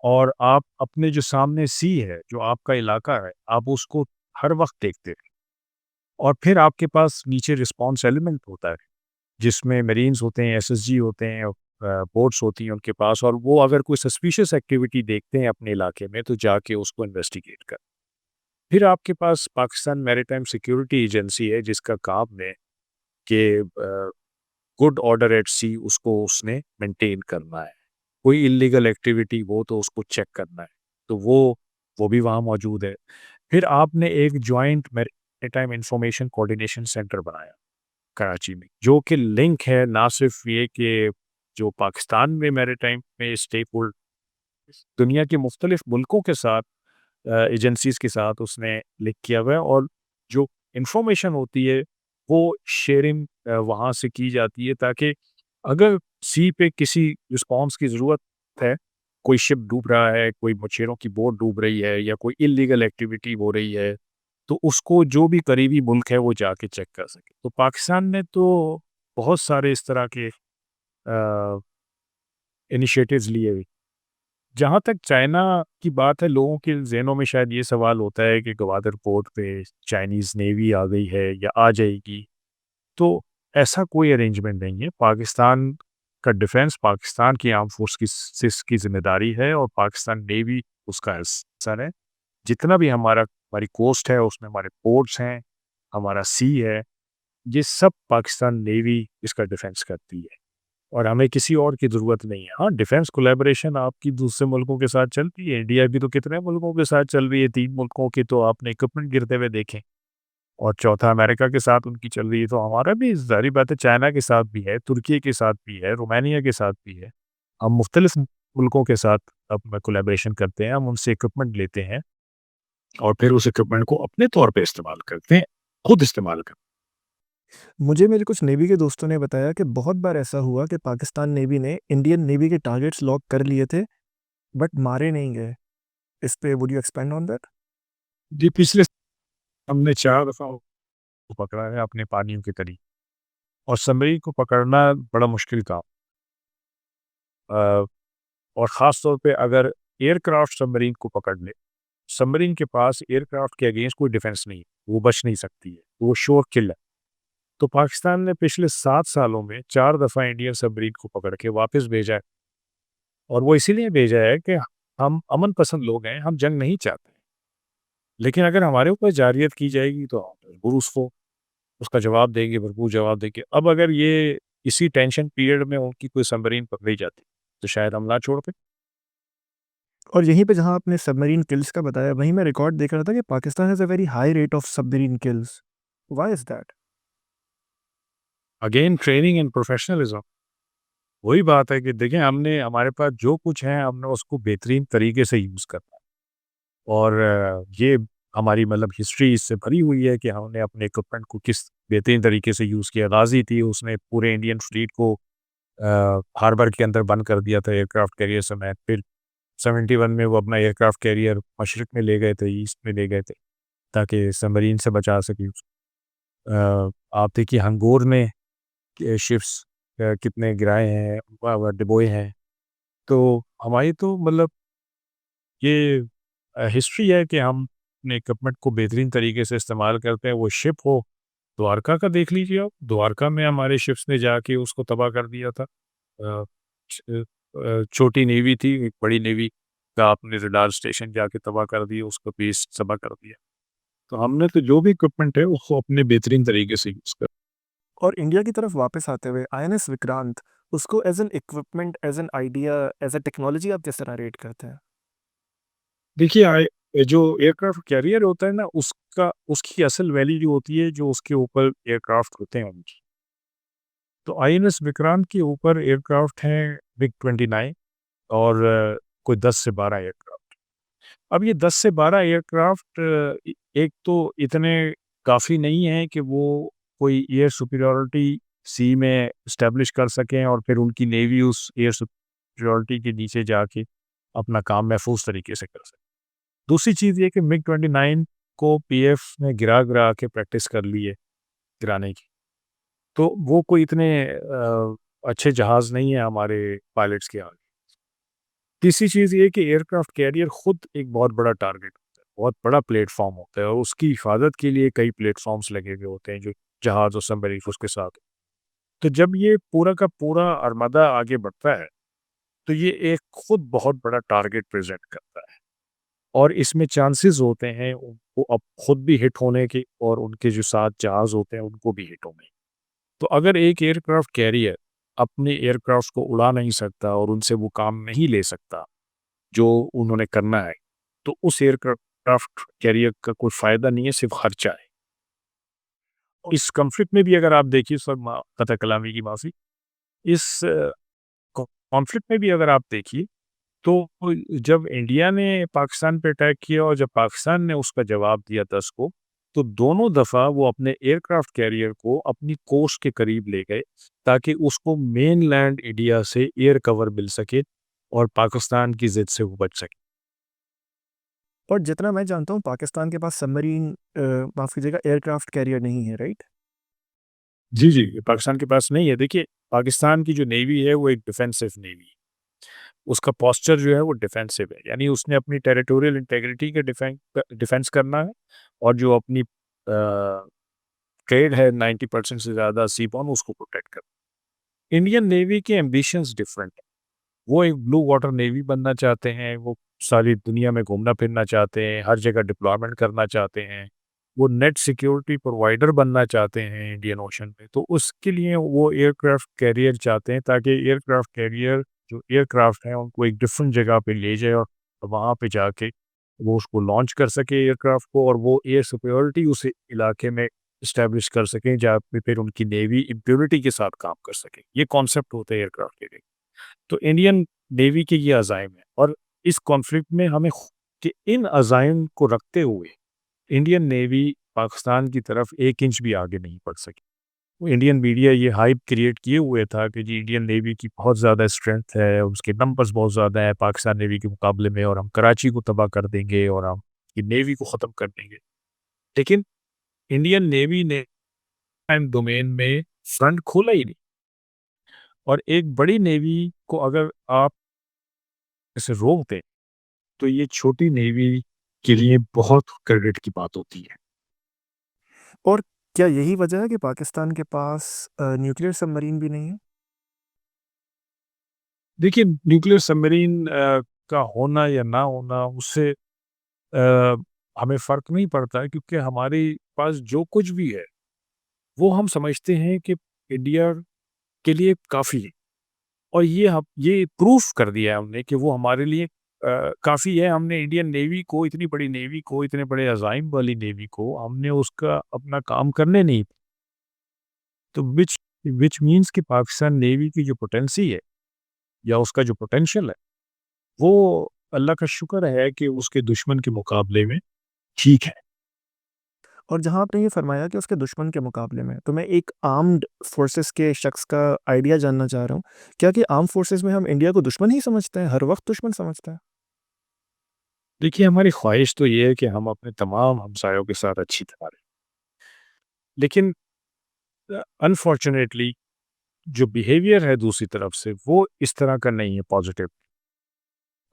और आप अपने जो सामने सी है, जो आपका इलाका है, आप उसको हर वक्त देखते रहें और फिर आपके पास नीचे रिस्पॉन्स एलिमेंट होता है, जिसमें मरीन्स होते हैं, एसएसजी होते हैं, बोट्स होती हैं उनके पास और वो अगर कोई सस्पिशियस एक्टिविटी देखते हैं अपने इलाके में, तो जाके उसको इन्वेस्टिगेट कर फिर आपके पास पाकिस्तान मैरीटाइम सिक्योरिटी एजेंसी है, जिसका काम है कि गुड ऑर्डर एट सी उसको उसने मेंटेन करना है। कोई इल्लीगल एक्टिविटी हो तो उसको चेक करना है। तो वो भी वहाँ मौजूद है। फिर आपने एक joint maritime information coordination centre बनाया कराची में, जो कि लिंक है ना सिर्फ ये कि जो पाकिस्तान में मैरीटाइम में स्टेक होल्ड दुनिया के मुख्तलिफ मुल्कों के साथ एजेंसीज़ के साथ उसने लिंक किया हुआ है, और जो इंफॉर्मेशन होती है वो शेयरिंग वहाँ से की जाती है, ताकि अगर सी पे किसी रिस्पॉन्स की ज़रूरत है, कोई शिप डूब रहा है, कोई मछेरों की बोट डूब रही है या कोई इल्लीगल एक्टिविटी हो रही है, तो उसको जो भी करीबी मुल्क है वो जाके चेक कर सके। तो पाकिस्तान ने तो बहुत सारे इस तरह के इनिशिएटिव्स लिए हुए। जहाँ तक चाइना की बात है, लोगों के ज़हनों में शायद ये सवाल होता है कि गवादर पोर्ट पे चाइनीज़ नेवी आ गई है या आ जाएगी। तो ऐसा कोई अरेंजमेंट नहीं है। पाकिस्तान का डिफेंस पाकिस्तान की आर्म फोर्स की की ज़िम्मेदारी है, और पाकिस्तान नेवी उसका हिस्सा है। जितना भी हमारी कोस्ट है, उसमें हमारे पोर्ट्स हैं, हमारा सी है, ये सब पाकिस्तान नेवी इसका डिफेंस करती है। और हमें किसी और की ज़रूरत नहीं है। हाँ, डिफेंस कोलैबोरेशन आपकी दूसरे मुल्कों के साथ चलती है। इंडिया की तो कितने मुल्कों के साथ चल रही है, 3 मुल्कों की तो आपने इक्विपमेंट गिरते हुए देखे, और चौथा अमेरिका के साथ उनकी चल रही है, तो हमारा भी ज़ाहिर बात है चाइना के साथ भी है, तुर्की के साथ भी है, रोमानिया के साथ भी है। हम मुख्तलिफ मुल्कों के साथ अब कोलैबोरेशन करते हैं, हम उनसे इक्विपमेंट लेते हैं और फिर उस इक्विपमेंट को अपने तौर पे इस्तेमाल करते हैं, खुद इस्तेमाल करते मुझे मेरे कुछ नेवी के दोस्तों ने बताया कि बहुत बार ऐसा हुआ कि पाकिस्तान नेवी ने इंडियन नेवी के टारगेट्स लॉक कर लिए थे, बट मारे नहीं गए। इस पे would you expand on that? हैं। जी, पिछले हमने 4 दफ़ा को पकड़ा है अपने पानियों के करीब, और सबमरीन को पकड़ना बड़ा मुश्किल काम। अ, और ख़ास तौर पे अगर एयरक्राफ्ट सबमरीन को पकड़ ले, सबमरीन के पास एयरक्राफ्ट के अगेंस्ट कोई डिफेंस नहीं है, वो बच नहीं सकती है, वो श्योर किल है। तो पाकिस्तान ने पिछले 7 सालों में 4 दफ़ा इंडियन सबमरीन को पकड़ के वापस भेजा है, और वो इसीलिए भेजा है कि हम अमन पसंद लोग हैं, हम जंग नहीं चाहते। लेकिन अगर हमारे ऊपर जारियत की जाएगी तो हम ज़रूर उसको उसका जवाब देंगे, भरपूर जवाब देंगे। अब अगर ये इसी टेंशन पीरियड में उनकी कोई सबमरीन पकड़ी जाती, तो शायद हम ना छोड़ते। और यहीं पे जहाँ आपने सबमरीन किल्स का बताया, वहीं मैं रिकॉर्ड देख रहा था कि Pakistan has a very high rate of submarine kills. Why is that? Again training and professionalism. वही बात है कि देखिए, हमने हमारे पास जो कुछ है हमने उसको बेहतरीन तरीके से यूज़ करना है, और ये हमारी मतलब हिस्ट्री इससे भरी हुई है कि हमने अपने इक्विपमेंट को किस बेहतरीन तरीके से यूज़ किया। गाज़ी थी, उसने पूरे इंडियन फ्लीट को हार्बर के अंदर बंद कर दिया था एयरक्राफ्ट कैरियर समेत। फिर 71 में वो अपना एयरक्राफ्ट कैरियर मशरिक में ले गए थे, ईस्ट में ले गए थे, ताकि सबमरीन से बचा सकें आप देखिए हंगोर में शिप्स कितने गिराए हैं, डिबोए हैं। तो हमारी तो मतलब ये हिस्ट्री है कि हम अपने इक्विपमेंट को बेहतरीन तरीके से इस्तेमाल करते हैं। वो शिप हो, द्वारका का देख लीजिए आप, द्वारका में हमारे शिप्स ने जाके उसको तबाह कर दिया था। अ, छ छोटी नेवी थी, एक बड़ी नेवी का आपने रडार स्टेशन जाके तबाह कर दिया, उसका बेस तबाह कर दिया। तो हमने तो जो भी इक्विपमेंट है उसको अपने बेहतरीन तरीके से यूज़ कर। और इंडिया की तरफ वापस आते हुए आईएनएस विक्रांत, उसको as an equipment, as an idea, as a technology आप किस तरह रेट करते हैं? देखिए जो एयरक्राफ्ट कैरियर होता है ना, उसका उसकी असल वैल्यू होती है जो उसके ऊपर एयरक्राफ्ट होते हैं उनकी। तो आईएनएस विक्रांत के ऊपर एयरक्राफ्ट हैं मिग 29, और कोई 10 से 12 एयरक्राफ्ट। अब ये 10 से 12 एयरक्राफ्ट एक तो इतने काफ़ी नहीं हैं कि वो कोई एयर सुपीरियॉरिटी सी में एस्टेब्लिश कर सकें, और फिर उनकी नेवी उस एयर सुपीरियॉरिटी के नीचे जाके अपना काम महफूज तरीके से कर सके। दूसरी चीज़ ये कि मिग 29 को पीएफ ने गिरा-गिरा के प्रैक्टिस कर ली है गिराने की। तो वो कोई इतने अच्छे जहाज़ नहीं है हमारे पायलट्स के आगे। तीसरी चीज़ ये कि एयरक्राफ्ट कैरियर खुद एक बहुत बड़ा टारगेट होता है, बहुत बड़ा प्लेटफ़ॉर्म होता है, और उसकी हिफाज़त के लिए कई प्लेटफ़ॉर्म्स लगे हुए होते हैं जो जहाज़ और सबमरीन उसके साथ। तो जब ये पूरा का पूरा अरमदा आगे बढ़ता है, तो ये एक खुद बहुत बड़ा टारगेट प्रेज़ेंट करता है, और इसमें चांसेस होते हैं उनको अब खुद भी हिट होने के, और उनके जो साथ जहाज़ होते हैं उनको भी हिट होने के। तो अगर एक एयरक्राफ्ट कैरियर अपने एयरक्राफ्ट को उड़ा नहीं सकता और उनसे वो काम नहीं ले सकता जो उन्होंने करना है, तो उस एयरक्राफ्ट एयरक्राफ्ट कैरियर का कोई फ़ायदा नहीं है, सिर्फ़ खर्चा है। इस कॉन्फ्लिक्ट में भी अगर आप देखिए सर कतई कलामी की माफ़ी, इस कॉन्फ्लिक्ट में भी अगर आप देखिए तो जब इंडिया ने पाकिस्तान पे अटैक किया और जब पाकिस्तान ने उसका जवाब दिया 10 को, तो दोनों दफ़ा वो अपने एयरक्राफ्ट कैरियर को अपनी कोस्ट के करीब ले गए, ताकि उसको मेनलैंड इंडिया से एयर कवर मिल सके और पाकिस्तान की ज़िद से वो बच सके। और जितना मैं जानता हूँ पाकिस्तान के पास सबमरीन माफ़ कीजिएगा एयरक्राफ्ट कैरियर नहीं है, राइट? जी, जी, पाकिस्तान के पास नहीं है। देखिए, पाकिस्तान की जो नेवी है, वो एक डिफेंसिव नेवी है। उसका पोस्चर जो है, वो डिफेंसिव है। यानी उसने अपनी टेरिटोरियल इंटीग्रिटी का डिफेंस करना है और जो अपनी ट्रेड है 90% से ज़्यादा सीबॉर्न उसको प्रोटेक्ट करना। इंडियन नेवी के एम्बिशंस डिफरेंट हैं। वो एक ब्लू वाटर नेवी बनना चाहते हैं, वो सारी दुनिया में घूमना-फिरना चाहते हैं, हर जगह डिप्लॉयमेंट करना चाहते हैं। वो नेट सिक्योरिटी प्रोवाइडर बनना चाहते हैं इंडियन ओशन में। तो उसके लिए वो एयरक्राफ्ट कैरियर चाहते हैं, ताकि एयरक्राफ्ट कैरियर जो एयरक्राफ्ट हैं, उनको एक डिफरेंट जगह पे ले जाए और वहाँ पे जाके वो उसको लॉन्च कर सके एयरक्राफ्ट को, और वो एयर सुपीरियॉरिटी उस इलाके में एस्टैब्लिश कर सकें, जहाँ पे फिर उनकी नेवी इम्प्यूनिटी के साथ काम कर सके। ये कॉन्सेप्ट होता है एयरक्राफ्ट कैरियर। तो इंडियन नेवी के ये अज़ाइम है, और इस कॉन्फ्लिक्ट में हमें कि इन अज़ाइम को रखते हुए इंडियन नेवी पाकिस्तान की तरफ 1 इंच भी आगे नहीं बढ़ सकी। वो इंडियन मीडिया ये हाइप क्रिएट किए हुए था कि जी इंडियन नेवी की बहुत ज़्यादा स्ट्रेंथ है, उसके नंबर्स बहुत ज़्यादा हैं पाकिस्तान नेवी के मुकाबले में, और हम कराची को तबाह कर देंगे और हम ये नेवी को ख़त्म कर देंगे। लेकिन इंडियन नेवी ने टाइम डोमेन में फ्रंट खोला ही नहीं, और एक बड़ी नेवी को अगर आप इसे रोक दें, तो ये छोटी नेवी के लिए बहुत क्रेडिट की बात होती है। और क्या यही वजह है कि पाकिस्तान के पास न्यूक्लियर सबमरीन भी नहीं है? देखिए, न्यूक्लियर सबमरीन का होना या ना होना उससे हमें फ़र्क नहीं पड़ता है, क्योंकि हमारे पास जो कुछ भी है, वो हम समझते हैं कि इंडिया के लिए काफ़ी है, और ये प्रूफ़ कर दिया है हमने कि वो हमारे लिए काफ़ी है। हमने इंडियन नेवी को, इतनी बड़ी नेवी को, इतने बड़े अज़ाइम वाली नेवी को हमने उसका अपना काम करने नहीं, तो व्हिच व्हिच मीन्स कि पाकिस्तान नेवी की जो पोटेंसी है या उसका जो पोटेंशियल है, वो अल्लाह का शुक्र है कि उसके दुश्मन के मुकाबले में ठीक है। और जहाँ आपने ये फरमाया कि उसके दुश्मन के मुकाबले में, तो मैं एक आर्म्ड फोर्सेस के शख्स का आइडिया जानना चाह रहा हूँ। क्या कि आर्म्ड फोर्सेस में हम इंडिया को दुश्मन ही समझते हैं, हर वक़्त दुश्मन समझते हैं? देखिए, हमारी ख़्वाहिश तो ये है कि हम अपने तमाम हमसायों के साथ अच्छी तरह रहें। लेकिन अनफॉर्च्युनेटली जो बिहेवियर है दूसरी तरफ से, वो इस तरह का नहीं है पॉज़िटिव।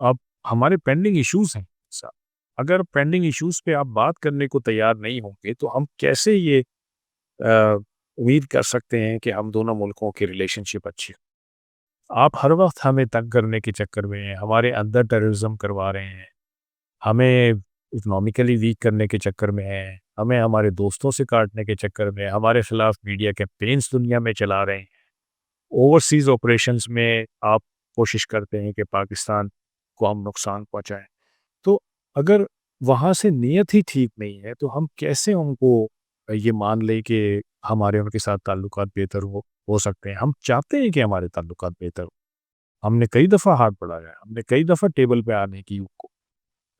अब हमारे पेंडिंग इश्यूज़ हैं साहब। अगर पेंडिंग इश्यूज़ पे आप बात करने को तैयार नहीं होंगे, तो हम कैसे ये अ, उम्मीद कर सकते हैं कि हम दोनों मुल्कों की रिलेशनशिप अच्छी हो? आप हर वक़्त हमें तंग करने के चक्कर में, हमारे अंदर टेररिज़्म करवा रहे हैं, हमें इकोनॉमिकली वीक करने के चक्कर में हैं, हमें हमारे दोस्तों से काटने के चक्कर में, हमारे खिलाफ मीडिया कैंपेन्स दुनिया में चला रहे हैं। ओवरसीज़ ऑपरेशंस में आप कोशिश करते हैं कि पाकिस्तान को हम नुकसान पहुँचाएँ। तो अगर वहाँ से नीयत ही ठीक नहीं है, तो हम कैसे उनको ये मान लें कि हमारे उनके साथ ताल्लुकात बेहतर हो सकते हैं। हम चाहते हैं कि हमारे ताल्लुकात बेहतर हो। हमने कई दफ़ा हाथ बढ़ाया है, हमने कई दफ़ा टेबल पे आने की उनको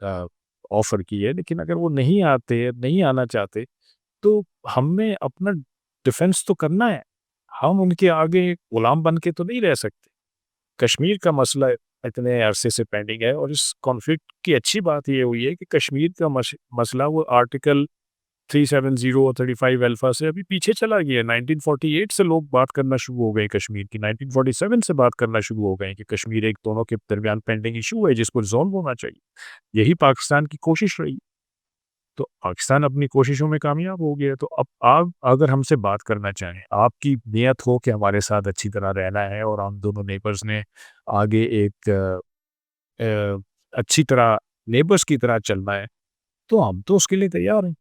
अ, ऑफ़र की है, लेकिन अगर वो नहीं आते, नहीं आना चाहते, तो हमें अपना डिफेंस तो करना है। हम उनके आगे गुलाम बन के तो नहीं रह सकते। कश्मीर का मसला इतने अरसे से पेंडिंग है, और इस कॉन्फ्लिक्ट की अच्छी बात ये हुई है कि कश्मीर का मसला वो आर्टिकल 370 और 35 अल्फा से अभी पीछे चला गया है। 1948 से लोग बात करना शुरू हो गए कश्मीर की, 1947 से बात करना शुरू हो गए कि कश्मीर एक दोनों के दरमियान पेंडिंग इशू है जिसको रिज़ॉल्व होना चाहिए। यही पाकिस्तान की कोशिश रही। तो पाकिस्तान अपनी कोशिशों में कामयाब हो गया। तो अब आप अगर हमसे बात करना चाहें, आपकी नियत हो कि हमारे साथ अच्छी तरह रहना है और हम दोनों नेबर्स ने आगे एक अच्छी तरह नेबर्स की तरह चलना है, तो हम तो उसके लिए तैयार हैं।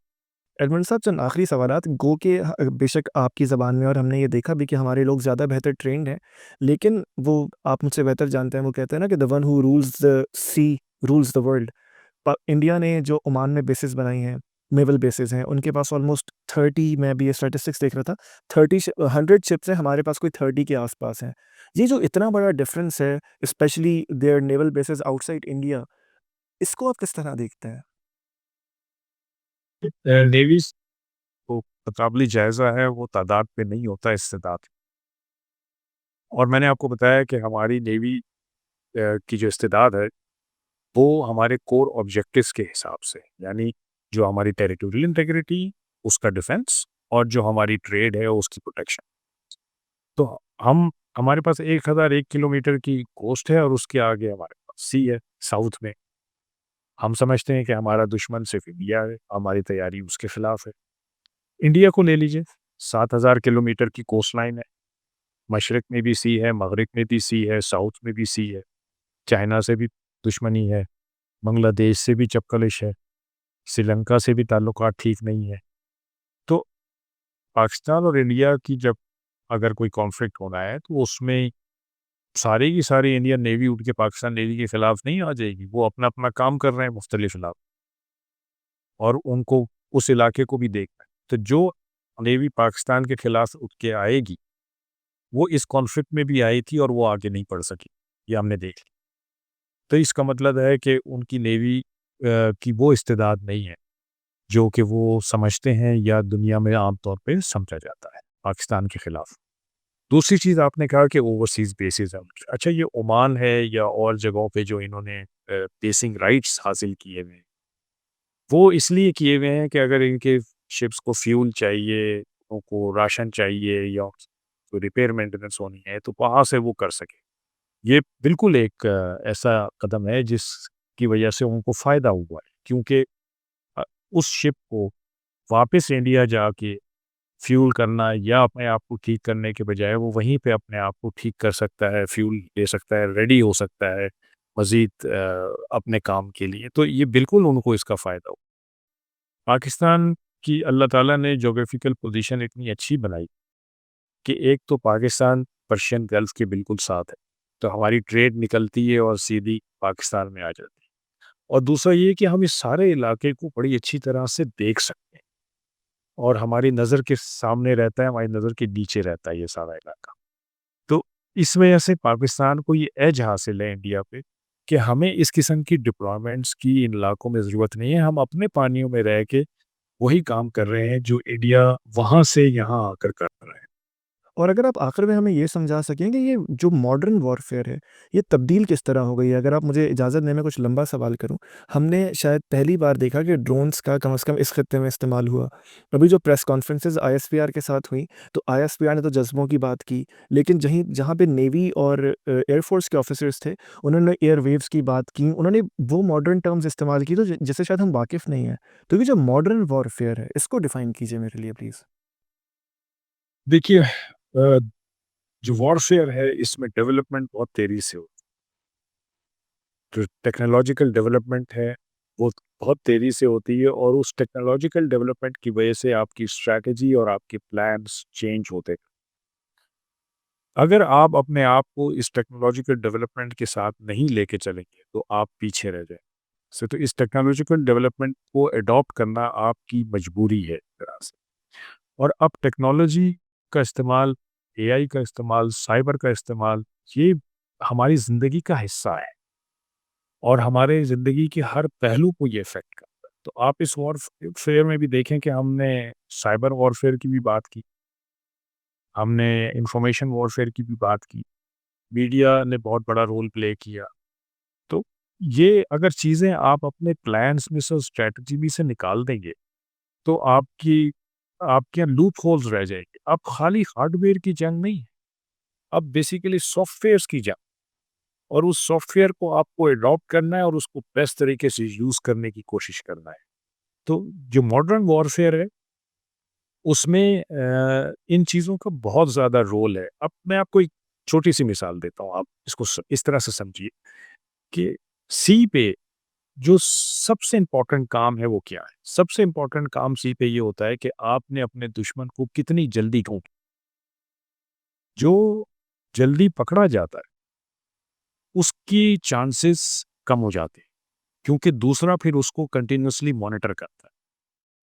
एडमिरल साहब चंद आखिरी सवालात गो के बेशक आपकी ज़बान में और हमने ये देखा भी कि हमारे लोग ज़्यादा बेहतर ट्रेंड हैं, लेकिन वो आप मुझसे बेहतर जानते हैं, वो कहते हैं ना कि the one who rules the sea rules the world. India ने जो ओमान में बेसिस बनाई हैं, नेवल बेसिस हैं, उनके पास ऑलमोस्ट 30, मैं अभी ये स्टैटिस्टिक्स देख रहा था, 100 शिप्स हैं, हमारे पास कोई 30 के आसपास हैं। ये जो इतना बड़ा डिफरेंस है, specially their naval bases outside India, इसको आप किस तरह देखते हैं? नेवी तो मुकाबली जायज़ा है, वो तादाद पे नहीं होता इस्तेताद। और मैंने आपको बताया कि हमारी नेवी की जो इस्तेदाद है, वो हमारे कोर ऑब्जेक्टिव्स के हिसाब से, यानी जो हमारी टेरिटोरियल इंटीग्रिटी, उसका डिफेंस और जो हमारी ट्रेड है, उसकी प्रोटेक्शन। तो हम हमारे पास 1001 किलोमीटर की कोस्ट है और उसके आगे हमारे पास सी है, साउथ में। हम समझते हैं कि हमारा दुश्मन सिर्फ़ इंडिया है, हमारी तैयारी उसके खिलाफ है। इंडिया को ले लीजिए, 7000 किलोमीटर की कोस्ट लाइन है। मशरिक में भी सी है, मगरिब में भी सी है, साउथ में भी सी है। चाइना से भी दुश्मनी है, बांग्लादेश से भी चपकलिश है, श्रीलंका से भी ताल्लुकात ठीक नहीं है। तो पाकिस्तान और इंडिया की जब अगर कोई कॉन्फ्लिक्ट होना है, तो उसमें सारी की सारी इंडियन नेवी उठ के पाकिस्तान नेवी के खिलाफ नहीं आ जाएगी। वो अपना-अपना काम कर रहे हैं मुख्तलिफ इलाक़ों और उनको उस इलाके को भी देखना है। तो जो नेवी पाकिस्तान के खिलाफ उठ के आएगी, वो इस कॉन्फ्लिक्ट में भी आई थी और वो आगे नहीं बढ़ सकी, ये हमने देख लिया। तो इसका मतलब है कि उनकी नेवी की वो इस्तेदाद नहीं है, जो कि वो समझते हैं या दुनिया में आम तौर पे समझा जाता है, पाकिस्तान के खिलाफ। दूसरी चीज़ आपने कहा कि ओवरसीज़ बेसेस हैं उनके। अच्छा, ये ओमान है या और जगहों पे जो इन्होंने बेसिंग राइट्स हासिल किए हुए हैं, वो इसलिए किए हुए हैं कि अगर इनके शिप्स को फ्यूल चाहिए, उनको राशन चाहिए या कोई रिपेयर मेंटेनेंस होनी है, तो वहाँ से वो कर सकें। ये बिल्कुल एक ऐसा कदम है जिसकी वजह से उनको फ़ायदा हुआ है, क्योंकि अ, उस शिप को वापस इंडिया जाके फ्यूल करना या अपने आप को ठीक करने के बजाय वो वहीं पे अपने आप को ठीक कर सकता है, फ्यूल ले सकता है, रेडी हो सकता है मज़ीद अपने काम के लिए। तो ये बिल्कुल उनको इसका फ़ायदा हो। पाकिस्तान की अल्लाह ताला ने ज्योग्राफिकल पोज़ीशन इतनी अच्छी बनाई कि एक तो पाकिस्तान पर्शियन गल्फ़ के बिल्कुल साथ है, तो हमारी ट्रेड निकलती है और सीधी पाकिस्तान में आ जाती है। और दूसरा ये कि हम इस सारे इलाके को बड़ी अच्छी तरह से देख सकते हैं और हमारी नज़र के सामने रहता है, हमारी नज़र के नीचे रहता है ये सारा इलाका। तो इस वजह से पाकिस्तान को ये एज हासिल है इंडिया पे कि हमें इस किस्म की डिप्लॉयमेंट्स की इन इलाकों में ज़रूरत नहीं है। हम अपने पानियों में रह के वही काम कर रहे हैं जो इंडिया वहाँ से यहाँ आकर कर रहा है। और अगर आप आखिर में हमें ये समझा सकें कि ये जो मॉडर्न वॉरफेयर है, ये तब्दील किस तरह हो गई है? अगर आप मुझे इजाज़त दें मैं कुछ लंबा सवाल करूँ। हमने शायद पहली बार देखा कि ड्रोन्स का कम से कम इस खित्ते में इस्तेमाल हुआ। अभी जो प्रेस कॉन्फ्रेंसेज़ आईएसपीआर के साथ हुई, तो आईएसपीआर ने तो जज़्बों की बात की, लेकिन जहाँ पे नेवी और एयर फ़ोर्स के ऑफ़िसर्स थे, उन्होंने एयरवेव्स की बात की। उन्होंने वो मॉडर्न टर्म्स इस्तेमाल की तो जिससे शायद हम वाकिफ़ नहीं हैं। तो ये जो मॉडर्न वॉरफेयर है, इसको डिफ़ाइन कीजिए मेरे लिए प्लीज़। देखिए जो वॉरफेयर है इसमें डेवलपमेंट बहुत तेज़ी से हो, जो टेक्नोलॉजिकल डेवलपमेंट है वो बहुत तेज़ी से होती है और उस टेक्नोलॉजिकल डेवलपमेंट की वजह से आपकी स्ट्रैटेजी और आपके प्लान्स चेंज होते हैं। अगर आप अपने आप को इस टेक्नोलॉजिकल डेवलपमेंट के साथ नहीं लेके चलेंगे, तो आप पीछे रह जाएँ। तो इस टेक्नोलॉजिकल डेवलपमेंट को अडॉप्ट करना आपकी मजबूरी है एक तरह से। और अब टेक्नोलॉजी का इस्तेमाल, एआई का इस्तेमाल, साइबर का इस्तेमाल, ये हमारी ज़िंदगी का हिस्सा है और हमारे ज़िंदगी के हर पहलू को ये इफ़ेक्ट करता है। तो आप इस वॉरफेयर में भी देखें कि हमने साइबर वॉरफेयर की भी बात की, हमने इंफॉर्मेशन वॉरफेयर की भी बात की, मीडिया ने बहुत बड़ा रोल प्ले किया। तो ये अगर चीज़ें आप अपने प्लान्स में से, स्ट्रैटेजी में से निकाल देंगे, तो आपके यहाँ लूप होल्स रह जाएँगे। अब खाली हार्डवेयर की जंग नहीं है, अब बेसिकली सॉफ्टवेयर्स की जंग, और उस सॉफ्टवेयर को आपको एडॉप्ट करना है और उसको बेस्ट तरीके से यूज़ करने की कोशिश करना है। तो जो मॉडर्न वॉरफेयर है, उसमें इन चीज़ों का बहुत ज़्यादा रोल है। अब मैं आपको एक छोटी-सी मिसाल देता हूँ, आप इसको इस तरह से समझिए कि सी पे जो सबसे इम्पोर्टेंट काम है वो क्या है? सबसे इम्पोर्टेंट काम सी पे ये होता है कि आपने अपने दुश्मन को कितनी जल्दी ठोक, जो जल्दी पकड़ा जाता है, उसकी चांसेस कम हो जाते हैं। क्योंकि दूसरा फिर उसको कंटिन्यूअसली मॉनिटर करता है,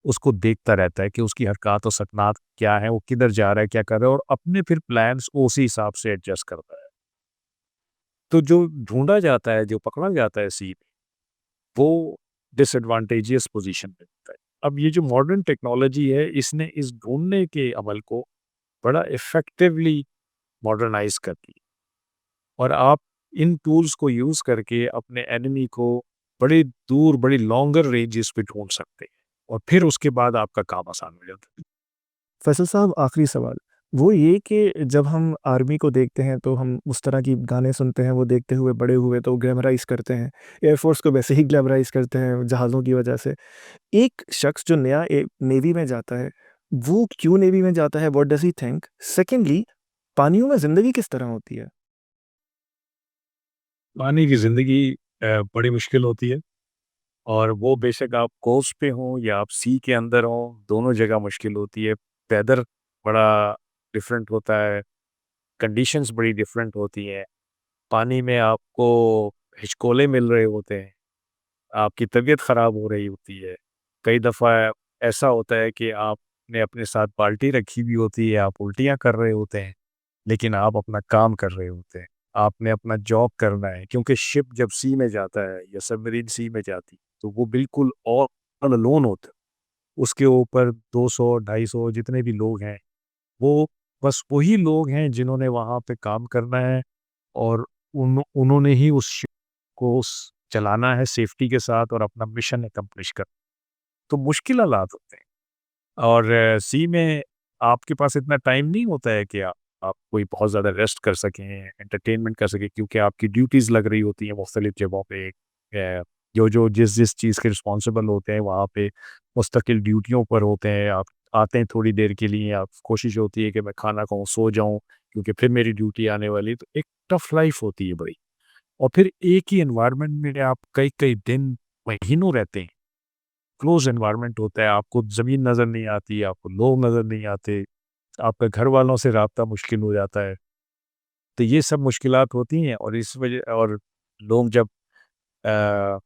उसको देखता रहता है कि उसकी हरकत और सकनात क्या है, वो किधर जा रहा है, क्या कर रहा है और अपने फिर प्लान्स उसी हिसाब से एडजस्ट करता है। तो जो ढूँढा जाता है, जो पकड़ा जाता है सीप, वो डिसएडवांटेजियस पोज़ीशन में होता है। अब ये जो मॉडर्न टेक्नोलॉजी है, इसने इस ढूँढने के अमल को बड़ा इफ़ेक्टिवली मॉडर्नाइज़ कर दिया और आप इन टूल्स को यूज़ करके अपने एनिमी को बड़ी दूर, बड़ी लॉन्गर रेंजेस पे ढूँढ सकते हैं और फिर उसके बाद आपका काम आसान हो जाता है। फैसल साहब आखिरी सवाल, वो ये कि जब हम आर्मी को देखते हैं तो हम उस तरह की गाने सुनते हैं, वो देखते हुए बड़े हुए तो ग्लैमराइज़ करते हैं। एयरफ़ोर्स को वैसे ही ग्लैमराइज़ करते हैं जहाज़ों की वजह से। एक शख्स जो नया नेवी में जाता है, वो क्यों नेवी में जाता है? What does he think? Secondly, पानियों में ज़िंदगी किस तरह होती है? पानी की ज़िंदगी बड़ी मुश्किल होती है और वो बेशक आप कोस्ट पे हों या आप सी के अंदर हों, दोनों जगह मुश्किल होती है। वेदर बड़ा डिफरेंट होता है, कंडीशंस बड़ी डिफरेंट होती हैं। पानी में आपको हिचकोले मिल रहे होते हैं, आपकी तबीयत ख़राब हो रही होती है। कई दफ़ा ऐसा होता है कि आपने अपने साथ बाल्टी रखी हुई होती है, आप उल्टियाँ कर रहे होते हैं, लेकिन आप अपना काम कर रहे होते हैं। आपने अपना जॉब करना है क्योंकि शिप जब सी में जाता है या सबमरीन सी में जाती, तो वो बिल्कुल ऑल अलोन होता है। उसके ऊपर 200, 250 जितने भी लोग हैं, वो बस वही लोग हैं जिन्होंने वहाँ पे काम करना है और उन्होंने ही उस शिप को चलाना है सेफ्टी के साथ और अपना मिशन अकम्प्लिश कर। तो मुश्किल हालात होते हैं और सी में आपके पास इतना टाइम नहीं होता है कि आप कोई बहुत ज़्यादा रेस्ट कर सकें, एंटरटेनमेंट कर सकें क्योंकि आपकी ड्यूटीज़ लग रही होती हैं मुख्तलिफ जगहों पे। जो जिस चीज़ के रिस्पॉन्सिबल होते हैं वहाँ पे मुस्तकिल ड्यूटियों पर होते हैं। आप आते हैं थोड़ी देर के लिए, आप कोशिश होती है कि मैं खाना खाऊँ, सो जाऊँ क्योंकि फिर मेरी ड्यूटी आने वाली है। तो एक टफ लाइफ होती है बड़ी और फिर एक ही एनवायरनमेंट में आप कई-कई दिन, महीनों रहते हैं। क्लोज़ एनवायरनमेंट होता है, आपको ज़मीन नज़र नहीं आती, आपको लोग नज़र नहीं आते, आपका घर वालों से राब्ता मुश्किल हो जाता है। तो ये सब मुश्किलात होती हैं और इस वजह और लोग जब अ,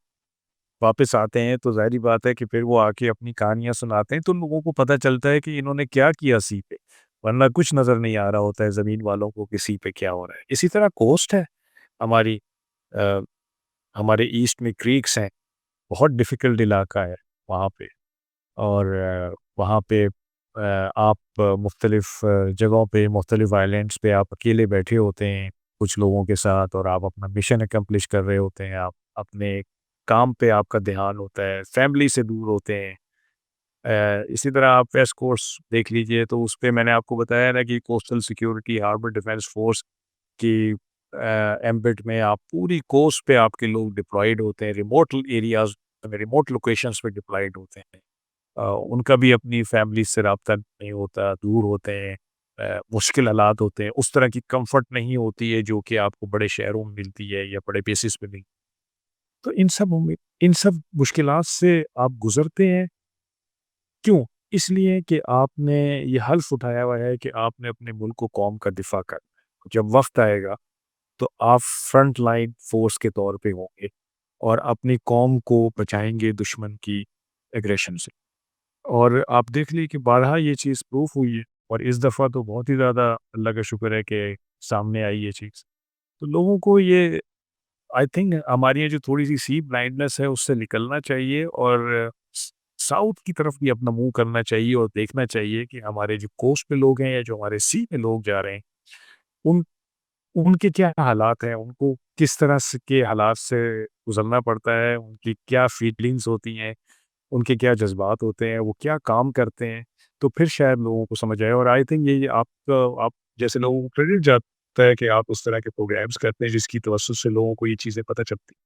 वापस आते हैं तो ज़ाहिर-सी बात है कि फिर वो आके अपनी कहानियाँ सुनाते हैं, तो लोगों को पता चलता है कि इन्होंने क्या किया सी पे, वरना कुछ नज़र नहीं आ रहा होता है ज़मीन वालों को कि सी पे क्या हो रहा है। इसी तरह कोस्ट है हमारी अ, हमारे ईस्ट में क्रीक्स हैं, बहुत डिफ़िकल्ट इलाका है वहाँ पे। और वहाँ पे आप मुख्तलिफ़ जगहों पे, मुख्तलिफ़ आइलैंड्स पे आप अकेले बैठे होते हैं, कुछ लोगों के साथ और आप अपना मिशन अकम्प्लिश कर रहे होते हैं। आप अपने काम पे आपका ध्यान होता है, फैमिली से दूर होते हैं। इसी तरह आप वेस्ट कोस्ट देख लीजिए, तो उसपे मैंने आपको बताया ना कि coastal security, harbour defence force की एम्बिट में आप पूरी कोस्ट पे आपके लोग डिप्लॉयड होते हैं, रिमोट एरियाज़ में, रिमोट लोकेशंस पे डिप्लॉयड होते हैं। उनका भी अपनी फैमिली से राब्ता नहीं होता, दूर होते हैं, मुश्किल हालात होते हैं, उस तरह की कम्फ़र्ट नहीं होती है जो कि आपको बड़े शहरों में मिलती है या बड़े बेसिस पे मिलती है। तो इन सब मुश्किलात से आप गुज़रते हैं, क्यों? इसलिए कि आपने ये हल्फ़ उठाया हुआ है कि आपने अपने मुल्क को कौम का दिफ़ा करना है। जब वक़्त आएगा, तो आप फ्रंट लाइन फ़ोर्स के तौर पे होंगे और अपनी कौम को बचाएँगे दुश्मन की एग्रेशन से। और आप देख लीजिए कि बारहा ये चीज़ प्रूफ हुई है और इस दफ़ा तो बहुत ही ज़्यादा अल्लाह का शुक्र है कि सामने आई ये चीज़। तो लोगों को ये आई थिंक हमारी ये जो थोड़ी-सी सी ब्लाइंडनेस है उससे निकलना चाहिए और साउथ की तरफ भी अपना मुँह करना चाहिए और देखना चाहिए कि हमारे जो कोस्ट पे लोग हैं या जो हमारे सी में लोग जा रहे हैं, उन उनके क्या हालात हैं, उनको किस तरह से के हालात से गुज़रना पड़ता है, उनकी क्या फीलिंग्स होती हैं। उनके क्या जज़्बात होते हैं, वो क्या काम करते हैं, तो फिर शायद लोगों को समझ आए और आई थिंक ये आप जैसे लोगों को क्रेडिट जाता है कि आप उस तरह के प्रोग्राम्स करते हैं जिसकी तवज्जुह से लोगों को ये चीज़ें पता चलती हैं।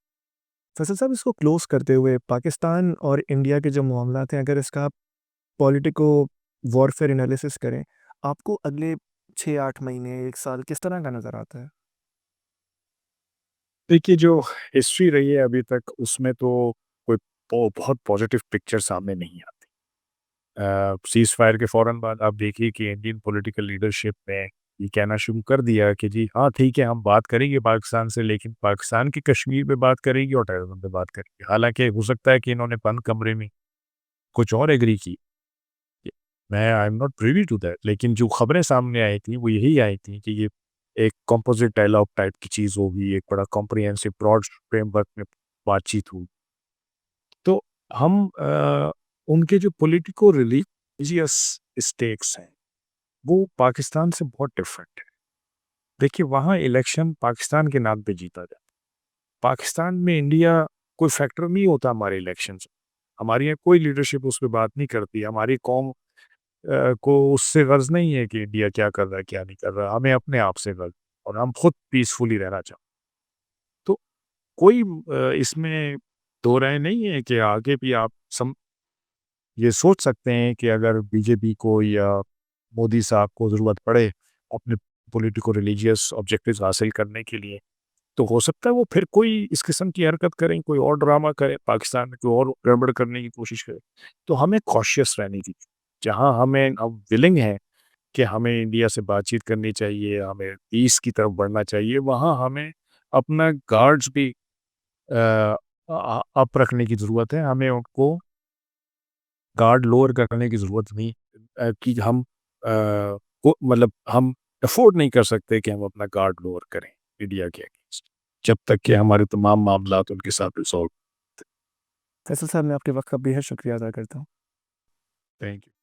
फैसल साहब इसको क्लोज़ करते हुए पाकिस्तान और इंडिया के जो मामलात हैं, अगर इसका आप पॉलिटिको वॉरफेयर एनालिसिस करें, आपको अगले 6-8 महीने, 1 साल किस तरह का नज़र आता है? देखिए जो हिस्ट्री रही है अभी तक उसमें तो कोई बहुत पॉजिटिव पिक्चर सामने नहीं आती। सीज़ फायर के फ़ौरन बाद आप देखिए कि इंडियन पॉलिटिकल लीडरशिप में ये कहना शुरू कर दिया कि जी हाँ, ठीक है, हम बात करेंगे पाकिस्तान से, लेकिन पाकिस्तान की कश्मीर पे बात करेंगे और टेररिज़्म पे बात करेंगे। हालाँकि हो सकता है कि इन्होंने बंद कमरे में कुछ और एग्री की। मैं I am not privy to that, लेकिन जो खबरें सामने आई थी, वो यही आई थी कि ये एक कंपोज़िट डायलॉग टाइप की चीज़ होगी, एक बड़ा कॉम्प्रिहेंसिव ब्रॉड फ्रेमवर्क में बातचीत होगी। तो हम उनके जो पॉलिटिको रिलीजियस स्टेक्स हैं, वो पाकिस्तान से बहुत डिफरेंट है। देखिए, वहाँ इलेक्शन पाकिस्तान के नाम पे जीता जाता है। पाकिस्तान में इंडिया कोई फैक्टर नहीं होता हमारे इलेक्शंस में। हमारे यहाँ कोई लीडरशिप उस पे बात नहीं करती। हमारी कौम को उससे गर्ज़ नहीं है कि इंडिया क्या कर रहा है, क्या नहीं कर रहा। हमें अपने आप से गर्ज़, और हम खुद पीसफुली रहना चाहते। तो कोई इसमें दो राय नहीं है कि आगे भी आप सम ये सोच सकते हैं कि अगर बीजेपी को या मोदी साहब को ज़रूरत पड़े अपने पॉलिटिको रिलीजियस ऑब्जेक्टिव्स हासिल करने के लिए, तो हो सकता है वो फिर कोई इस किस्म की हरकत करें, कोई और ड्रामा करें, पाकिस्तान में कोई और गड़बड़ करने की कोशिश करें। तो हमें कॉशियस रहने की, जहाँ हमें हम विलिंग हैं कि हमें इंडिया से बातचीत करनी चाहिए, हमें पीस की तरफ बढ़ना चाहिए, वहाँ हमें अपना गार्ड्स भी अप रखने की ज़रूरत है। हमें उनको गार्ड लोअर करने की ज़रूरत नहीं कि हम को मतलब हम अफ़ोर्ड नहीं कर सकते कि हम अपना गार्ड लोअर करें इंडिया के अगेंस्ट, जब तक कि हमारे तमाम मामलात उनके साथ रिज़ॉल्व। फैसल साहब, मैं आपके वक़्त का बेहद शुक्रिया अदा करता हूँ। Thank you.